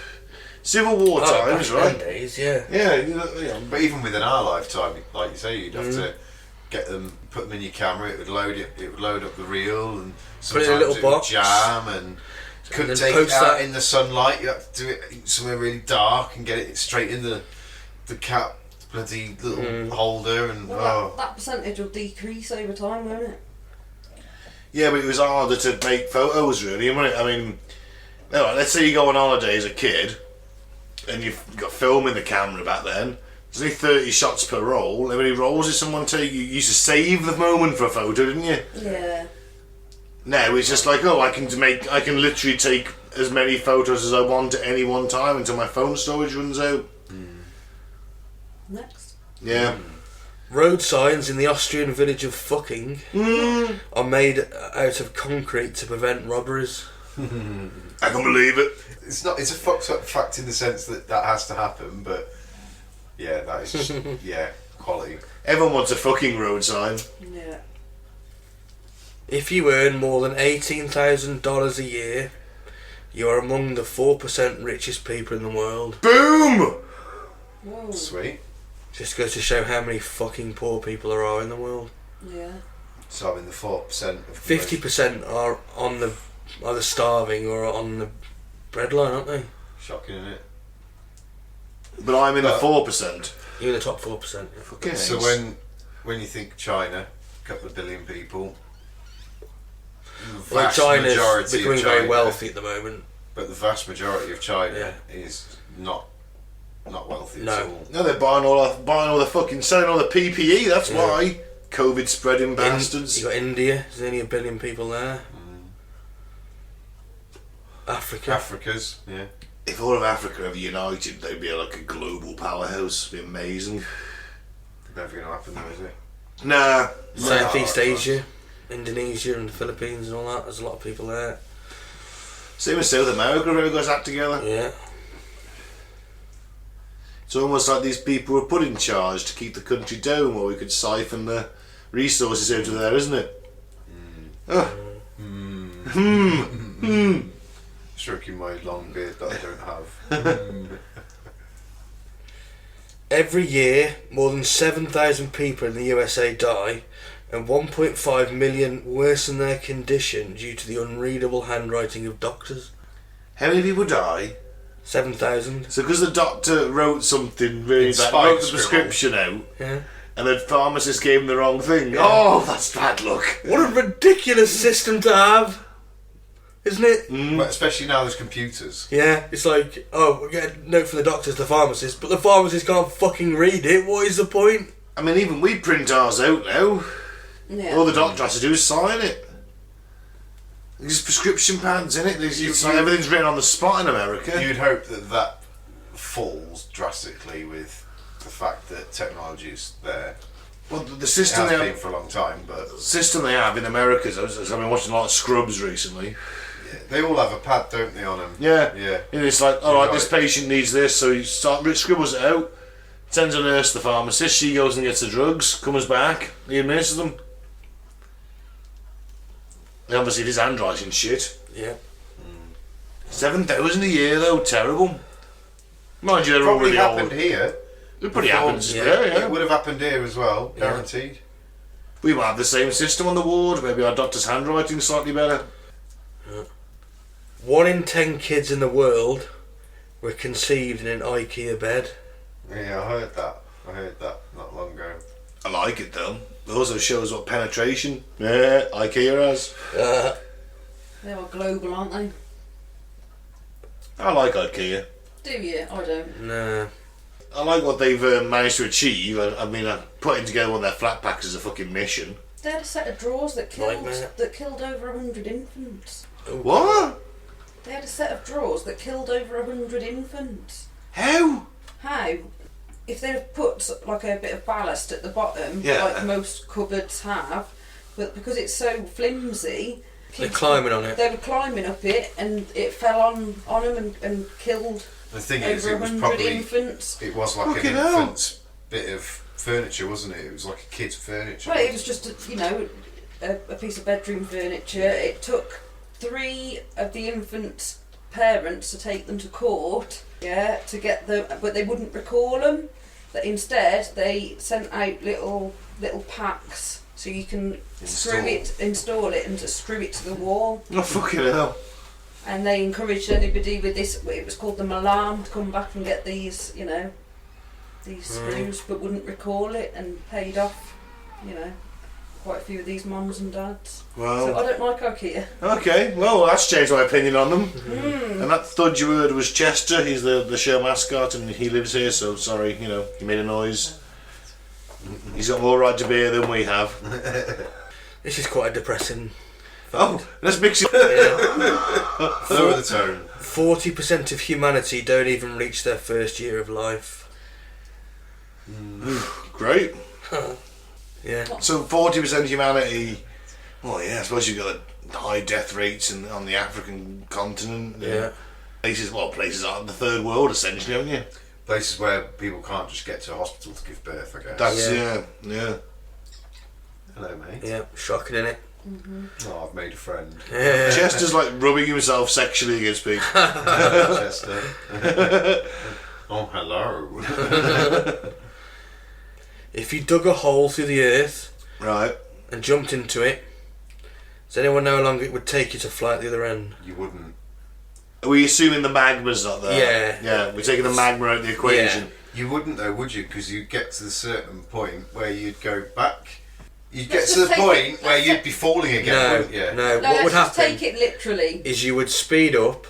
Speaker 1: Civil War
Speaker 2: Oh,
Speaker 1: times,
Speaker 2: back in
Speaker 1: right?
Speaker 2: them days, yeah.
Speaker 1: Yeah,
Speaker 4: But even within our lifetime, like you say, you'd have to get them, put them in your camera. It would load up the reel, and
Speaker 2: Put it
Speaker 4: sometimes
Speaker 2: in a little
Speaker 4: it
Speaker 2: box.
Speaker 4: would jam, and couldn't
Speaker 2: then
Speaker 4: take it
Speaker 2: post
Speaker 4: out
Speaker 2: that.
Speaker 4: in the sunlight. You had to do it somewhere really dark and get it straight in the cap bloody little holder, and
Speaker 3: Well, that percentage will decrease over time, won't it?
Speaker 1: Yeah, but it was harder to make photos, really, wasn't it? I mean, let's say you go on holiday as a kid, and you've got film in the camera back then. There's only 30 shots per roll. How many rolls did someone take? You used to save the moment for a photo, didn't you?
Speaker 3: Yeah.
Speaker 1: Now it's just like, I can literally take as many photos as I want at any one time until my phone storage runs out.
Speaker 3: Next.
Speaker 1: Yeah.
Speaker 2: Road signs in the Austrian village of Fucking are made out of concrete to prevent robberies.
Speaker 1: I can believe it.
Speaker 4: it's not. It's a fucked up fact in the sense that has to happen, but yeah, that is just quality.
Speaker 1: Everyone wants a fucking road sign.
Speaker 3: Yeah.
Speaker 2: If you earn more than $18,000 a year, you are among the 4% richest people in the world.
Speaker 1: Boom!
Speaker 3: Whoa.
Speaker 4: Sweet.
Speaker 2: Just goes to show how many fucking poor people there are in the world.
Speaker 3: Yeah.
Speaker 4: So I'm in the 4% of
Speaker 2: 50% are either starving or on the breadline, aren't they?
Speaker 4: Shocking, isn't it?
Speaker 1: But I'm in the 4%.
Speaker 2: You're in the top 4%. Yeah.
Speaker 1: Fucking
Speaker 4: So
Speaker 1: ace.
Speaker 4: when you think China, a couple of billion people, the
Speaker 2: Well,
Speaker 4: vast
Speaker 2: China's
Speaker 4: majority of
Speaker 2: becoming very
Speaker 4: China-
Speaker 2: wealthy at the moment.
Speaker 4: but the vast majority of China
Speaker 2: Yeah.
Speaker 4: is not wealthy
Speaker 2: No.
Speaker 4: at all.
Speaker 1: No, they're buying all the fucking, selling all the PPE, that's
Speaker 2: Yeah.
Speaker 1: why. COVID spreading bastards.
Speaker 2: You got India, there's only 1 billion people there. Africa.
Speaker 4: Africa's, yeah.
Speaker 1: If all of Africa ever united, they'd be like a global powerhouse. It'd be amazing.
Speaker 4: Never going to happen though, is it?
Speaker 1: Nah.
Speaker 2: Southeast
Speaker 1: Nah.
Speaker 2: Asia, Indonesia and the Philippines and all that, there's a lot of people there.
Speaker 1: Same as South America, if everyone goes act together.
Speaker 2: Yeah.
Speaker 1: It's almost like these people were put in charge to keep the country down while we could siphon the resources out of there, isn't it?
Speaker 4: Stroking my long beard that I don't have.
Speaker 2: Every year, more than 7,000 people in the USA die, and 1.5 million worsen their condition due to the unreadable handwriting of doctors.
Speaker 1: How many people die?
Speaker 2: 7,000.
Speaker 1: So because the doctor wrote something really
Speaker 4: In
Speaker 1: bad,
Speaker 4: spite
Speaker 1: wrote the
Speaker 4: scribble.
Speaker 1: prescription out,
Speaker 2: Yeah.
Speaker 1: and the pharmacist gave him the wrong thing.
Speaker 2: Yeah.
Speaker 1: Oh, that's bad luck.
Speaker 2: What a ridiculous system to have, isn't it?
Speaker 4: But especially now there's computers.
Speaker 2: Yeah, it's like, we get a note from the doctor to the pharmacist, but the pharmacist can't fucking read it. What is the point?
Speaker 1: I mean, even we print ours out now.
Speaker 3: Yeah.
Speaker 1: All the doctor has to do is sign it. There's prescription pads in it. It's like everything's written on the spot in America.
Speaker 4: You'd hope that falls drastically with the fact that technology is there.
Speaker 1: Well, the
Speaker 4: It
Speaker 1: system
Speaker 4: has
Speaker 1: they
Speaker 4: been
Speaker 1: have,
Speaker 4: for a long time, but
Speaker 1: system they have in America, I've been watching a lot of Scrubs recently.
Speaker 4: yeah, they all have a pad, don't they, on them?
Speaker 1: Yeah.
Speaker 4: Yeah.
Speaker 1: And it's like, alright,
Speaker 4: Right.
Speaker 1: this patient needs this, so he scribbles it out, sends a nurse to the pharmacist, she goes and gets the drugs, comes back, he administers them. And obviously, this handwriting shit.
Speaker 2: Yeah.
Speaker 1: 7,000 a year though, terrible. Mind you, they're
Speaker 4: Probably
Speaker 1: already
Speaker 4: happened
Speaker 1: old.
Speaker 4: here.
Speaker 1: It probably
Speaker 4: before.
Speaker 1: happens,
Speaker 2: Yeah.
Speaker 1: yeah.
Speaker 4: It would have happened here as well,
Speaker 2: Yeah.
Speaker 4: guaranteed.
Speaker 1: We might have the same system on the ward, maybe our doctor's handwriting's slightly better.
Speaker 2: 1 in 10 kids in the world were conceived in an IKEA bed.
Speaker 4: Yeah, I heard that not long ago.
Speaker 1: I like it though. It also shows what penetration IKEA has.
Speaker 3: They are global, aren't they?
Speaker 1: I like IKEA.
Speaker 3: Do you? I don't.
Speaker 2: Nah.
Speaker 1: I like what they've managed to achieve. I mean, putting together one of their flat packs is a fucking mission.
Speaker 3: They had a set of drawers that killed
Speaker 2: Nightmare.
Speaker 3: over 100 infants.
Speaker 1: What?
Speaker 3: They had a set of drawers that killed over 100 infants.
Speaker 1: How?
Speaker 3: How? If they'd put like a bit of ballast at the bottom,
Speaker 1: Yeah.
Speaker 3: like most cupboards have, but because it's so flimsy,
Speaker 2: They're
Speaker 3: kids-
Speaker 2: climbing on it.
Speaker 3: They were climbing up it, and it fell on them and killed
Speaker 4: The thing is,
Speaker 3: over
Speaker 4: it was
Speaker 3: 100
Speaker 4: probably
Speaker 3: infants.
Speaker 4: it was like
Speaker 1: Fucking
Speaker 4: an
Speaker 1: hell.
Speaker 4: infant's bit of furniture, wasn't it? It was like a kid's furniture.
Speaker 3: Well, it was just a piece of bedroom furniture. It took 3 of the infants' parents to take them to court, to get them, but they wouldn't recall them. That instead they sent out little packs so you can install it, and just screw it to the wall.
Speaker 1: Oh, fucking hell.
Speaker 3: And they encouraged anybody with this. It was called the alarm to come back and get these, these screws, but wouldn't recall it, and paid off, quite a few of these mums and dads.
Speaker 1: Well,
Speaker 3: So I don't like IKEA.
Speaker 1: okay. Well, that's changed my opinion on them.
Speaker 3: Mm.
Speaker 1: And that thud you heard was Chester. He's the show mascot, and he lives here. So sorry, he made a noise. He's got more right to be here than we have.
Speaker 2: This is quite a depressing.
Speaker 1: Oh, let's mix it.
Speaker 4: Lower the tone.
Speaker 2: 40% of humanity don't even reach their first year of life.
Speaker 1: Great.
Speaker 2: Yeah.
Speaker 1: So 40% humanity. Well, yeah, I suppose you've got high death rates on the African continent.
Speaker 2: Yeah.
Speaker 1: Places are in the third world essentially, haven't you?
Speaker 4: Places where people can't just get to a hospital to give birth, I guess.
Speaker 1: That's
Speaker 2: Yeah.
Speaker 1: yeah.
Speaker 4: Hello, mate.
Speaker 2: Yeah. Shocking, innit?
Speaker 4: Oh, I've made a friend.
Speaker 2: Yeah.
Speaker 1: Chester's like rubbing himself sexually against people.
Speaker 4: Chester. Oh, hello.
Speaker 2: If you dug a hole through the earth
Speaker 1: Right.
Speaker 2: and jumped into it, does anyone know how long it would take you to fly at the other end?
Speaker 4: You wouldn't.
Speaker 1: Are we assuming the magma's not there?
Speaker 2: Yeah.
Speaker 1: Yeah, we're taking the magma out of the equation.
Speaker 2: Yeah.
Speaker 4: You wouldn't though, would you? Because you'd get to the certain point where you'd go back. You'd
Speaker 3: Let's
Speaker 4: get to the
Speaker 3: just take
Speaker 4: point
Speaker 3: it-
Speaker 4: where
Speaker 3: let's
Speaker 4: you'd
Speaker 3: take-
Speaker 4: be falling again,
Speaker 2: No,
Speaker 4: wouldn't you?
Speaker 2: no.
Speaker 3: No,
Speaker 2: What
Speaker 3: let's
Speaker 2: would
Speaker 3: just
Speaker 2: happen
Speaker 3: take it literally.
Speaker 2: is you would speed up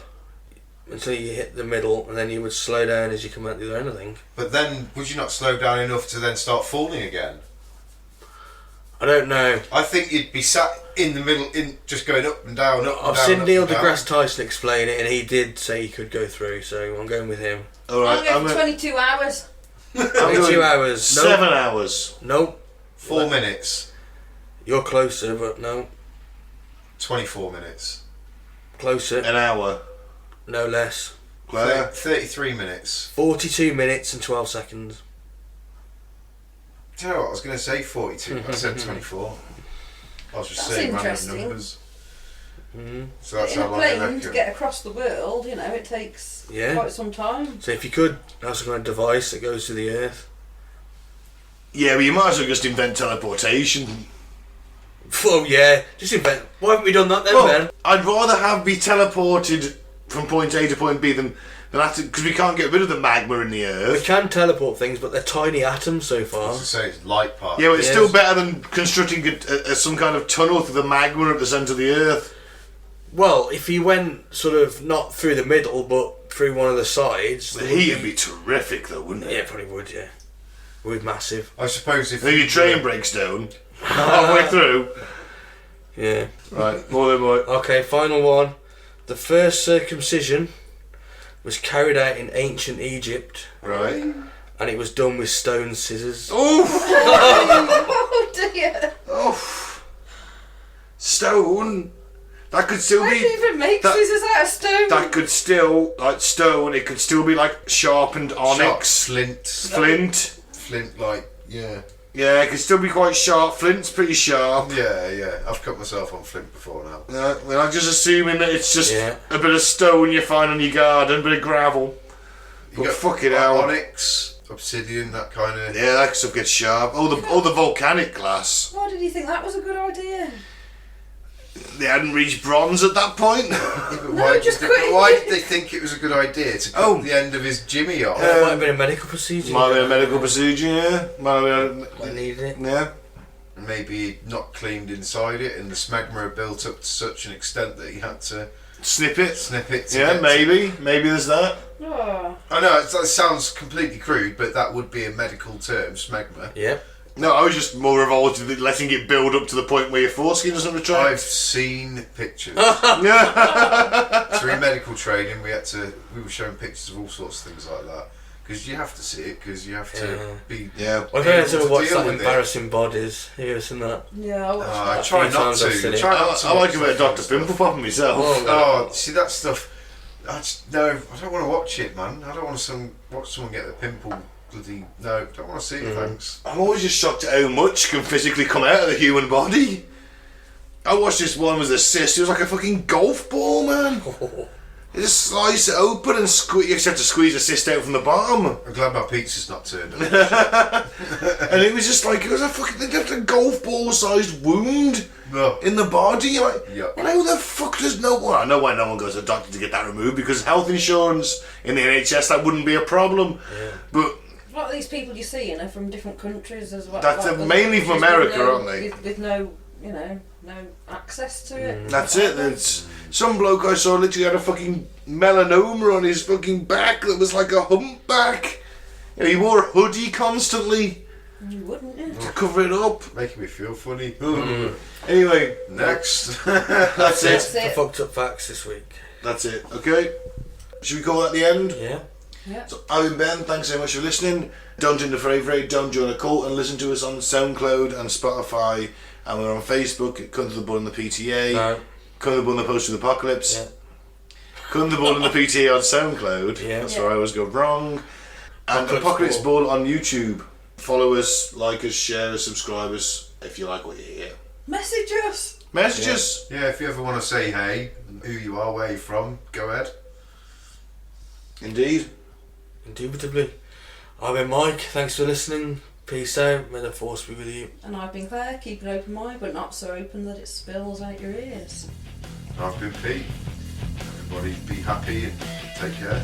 Speaker 2: until you hit the middle, and then you would slow down as you come out the other end, I think.
Speaker 4: But then, would you not slow down enough to then start falling again?
Speaker 2: I don't know.
Speaker 4: I think you'd be sat in the middle, just going up and down, up and
Speaker 2: I've
Speaker 4: down.
Speaker 2: seen
Speaker 4: up
Speaker 2: Neil
Speaker 4: and down.
Speaker 2: deGrasse Tyson explain it, and he did say he could go through, so I'm going with him.
Speaker 1: All
Speaker 3: I'll
Speaker 1: right.
Speaker 3: go
Speaker 1: I'm
Speaker 3: for
Speaker 1: at
Speaker 3: 22 hours.
Speaker 2: 22 hours.
Speaker 1: 7 hours.
Speaker 2: Nope.
Speaker 4: 4 minutes.
Speaker 2: You're closer, but no.
Speaker 4: 24 minutes.
Speaker 2: Closer.
Speaker 1: An hour.
Speaker 2: No less.
Speaker 1: Claire.
Speaker 4: 33 minutes.
Speaker 2: 42 minutes and 12 seconds.
Speaker 4: Do you know what? I was going to say 42, but I said 24. I was just
Speaker 3: That's
Speaker 4: saying random
Speaker 3: interesting.
Speaker 4: numbers.
Speaker 2: Mm.
Speaker 4: So that's
Speaker 3: In
Speaker 4: how
Speaker 3: a
Speaker 4: long I
Speaker 3: plane to
Speaker 4: reckon.
Speaker 3: get across the world, it takes
Speaker 2: Yeah.
Speaker 3: quite some time.
Speaker 2: So if you could have some kind of device that goes to the earth.
Speaker 1: Yeah, but you might as well just invent teleportation.
Speaker 2: Oh yeah, just invent. Why haven't we done that then,
Speaker 1: Well,
Speaker 2: Ben?
Speaker 1: I'd rather be teleported from point A to point B than have to, because we can't get rid of the magma in the
Speaker 2: We
Speaker 1: earth.
Speaker 2: can teleport things, but they're tiny atoms so
Speaker 4: I
Speaker 2: far.
Speaker 4: was going to say it's light part.
Speaker 1: Yeah, but it's
Speaker 2: Yes.
Speaker 1: still better than constructing some kind of tunnel through the magma at the centre of the earth.
Speaker 2: Well, if you went sort of not through the middle, but through one of the sides,
Speaker 1: The
Speaker 2: there would
Speaker 1: heat would be terrific, though, wouldn't it?
Speaker 2: Yeah, probably would. Yeah, would massive.
Speaker 4: I suppose if
Speaker 1: Then your train breaks down halfway through.
Speaker 2: Yeah.
Speaker 1: Right, more than what?
Speaker 2: Okay, final one. The first circumcision was carried out in ancient Egypt,
Speaker 1: Right.
Speaker 2: and it was done with stone scissors.
Speaker 1: Oof!
Speaker 3: Oh dear.
Speaker 1: Oh, stone. That could still
Speaker 3: How
Speaker 1: be.
Speaker 3: do you even make scissors out of stone?
Speaker 1: That could still, like stone. It could still be like sharpened onyx,
Speaker 4: Flint, like, yeah.
Speaker 1: Yeah, it could still be quite sharp. Flint's pretty sharp.
Speaker 4: Yeah. I've cut myself on flint before now.
Speaker 1: Well, I'm just assuming that it's just
Speaker 2: Yeah.
Speaker 1: a bit of stone you find in your garden, a bit of gravel.
Speaker 4: You got
Speaker 1: fucking hell.
Speaker 4: onyx, obsidian, that kind of.
Speaker 1: Yeah, that stuff gets sharp. All the volcanic glass.
Speaker 3: Why did you think that was a good idea?
Speaker 1: They hadn't reached bronze at that point.
Speaker 4: Why did they think it was a good idea to cut the end of his Jimmy off?
Speaker 2: It might have been a medical procedure.
Speaker 1: Might have been a medical procedure, yeah.
Speaker 2: Might needed it.
Speaker 1: Yeah.
Speaker 4: Maybe not cleaned inside it, and the smegma had built up to such an extent that he had to
Speaker 1: Snip it.
Speaker 4: to
Speaker 1: Maybe there's that.
Speaker 3: Oh.
Speaker 4: I know that sounds completely crude, but that would be a medical term, smegma.
Speaker 2: Yeah.
Speaker 1: No, I was just more revolted with letting it build up to the point where your foreskin doesn't retract.
Speaker 4: I've seen pictures.
Speaker 1: Yeah.
Speaker 4: Through medical training, we were showing pictures of all sorts of things like that. Because you have to see it, because you have to be.
Speaker 1: Yeah.
Speaker 2: I've heard
Speaker 4: able to
Speaker 2: watch
Speaker 4: deal
Speaker 2: that
Speaker 4: with it.
Speaker 2: Embarrassing Bodies. Have you ever seen that?
Speaker 3: Yeah, I watched
Speaker 4: I
Speaker 3: that.
Speaker 4: try
Speaker 2: few
Speaker 4: not
Speaker 2: times I've seen
Speaker 4: to.
Speaker 2: it.
Speaker 1: I like a bit of Dr. Pimple Popper myself.
Speaker 2: Oh,
Speaker 4: See that stuff. I don't want to watch it, man. I don't want to watch someone get a pimple. Bloody no, don't want to see it. Thanks.
Speaker 1: I'm always just shocked at how much can physically come out of the human body. I watched this one with a cyst. It was like a fucking golf ball, man. You just slice it open and you just have to squeeze the cyst out from the bottom.
Speaker 4: I'm glad my pizza's not turned up.
Speaker 1: And it was just like, it was a golf ball sized wound
Speaker 4: No.
Speaker 1: in the body. You're like,
Speaker 4: Yeah.
Speaker 1: well, how the fuck does no one? I know why no one goes to the doctor to get that removed, because health insurance in the NHS, that wouldn't be a problem.
Speaker 2: Yeah.
Speaker 3: A
Speaker 1: But
Speaker 3: lot of these people you're seeing are from different countries as well.
Speaker 1: That's
Speaker 3: like,
Speaker 1: mainly from
Speaker 3: countries
Speaker 1: America,
Speaker 3: with no-
Speaker 1: aren't they?
Speaker 3: With no, no access to it.
Speaker 1: that's it. It's some bloke I saw literally had a fucking melanoma on his fucking back that was like a humpback. You know, he wore a hoodie constantly
Speaker 3: You wouldn't, yeah.
Speaker 1: to cover it up.
Speaker 4: Making me feel funny.
Speaker 1: Anyway,
Speaker 4: Next.
Speaker 1: that's
Speaker 3: That's
Speaker 1: it.
Speaker 3: it.
Speaker 2: For fucked up facts this week.
Speaker 1: That's it. Okay. Should we call that the end?
Speaker 2: Yeah.
Speaker 3: Yeah.
Speaker 1: So, I've been Ben, thanks so much for listening. Don't join the fray, don't join a cult, and listen to us on SoundCloud and Spotify, and we're on Facebook at Come to the Bull and the PTA,
Speaker 2: No.
Speaker 1: Come to the Bull and the Post of the Apocalypse,
Speaker 2: Yeah.
Speaker 1: Come to the Bull and the PTA on SoundCloud,
Speaker 2: Yeah.
Speaker 1: that's where I always go wrong, and
Speaker 2: Apocalypse
Speaker 1: Apocalypse
Speaker 2: Bull.
Speaker 1: Bull on YouTube. Follow us, like us, share us, subscribe us, if you like what you hear.
Speaker 3: Message us.
Speaker 1: Message us.
Speaker 4: Yeah, if you ever want to say hey, who you are, where you're from, go ahead.
Speaker 1: Indeed.
Speaker 2: Indubitably. I've been Mike. Thanks for listening. Peace out. May the force be with you.
Speaker 3: And I've been Claire. Keep an open mind, but not so open that it spills out your ears.
Speaker 4: I've been Pete. Everybody be happy and take care.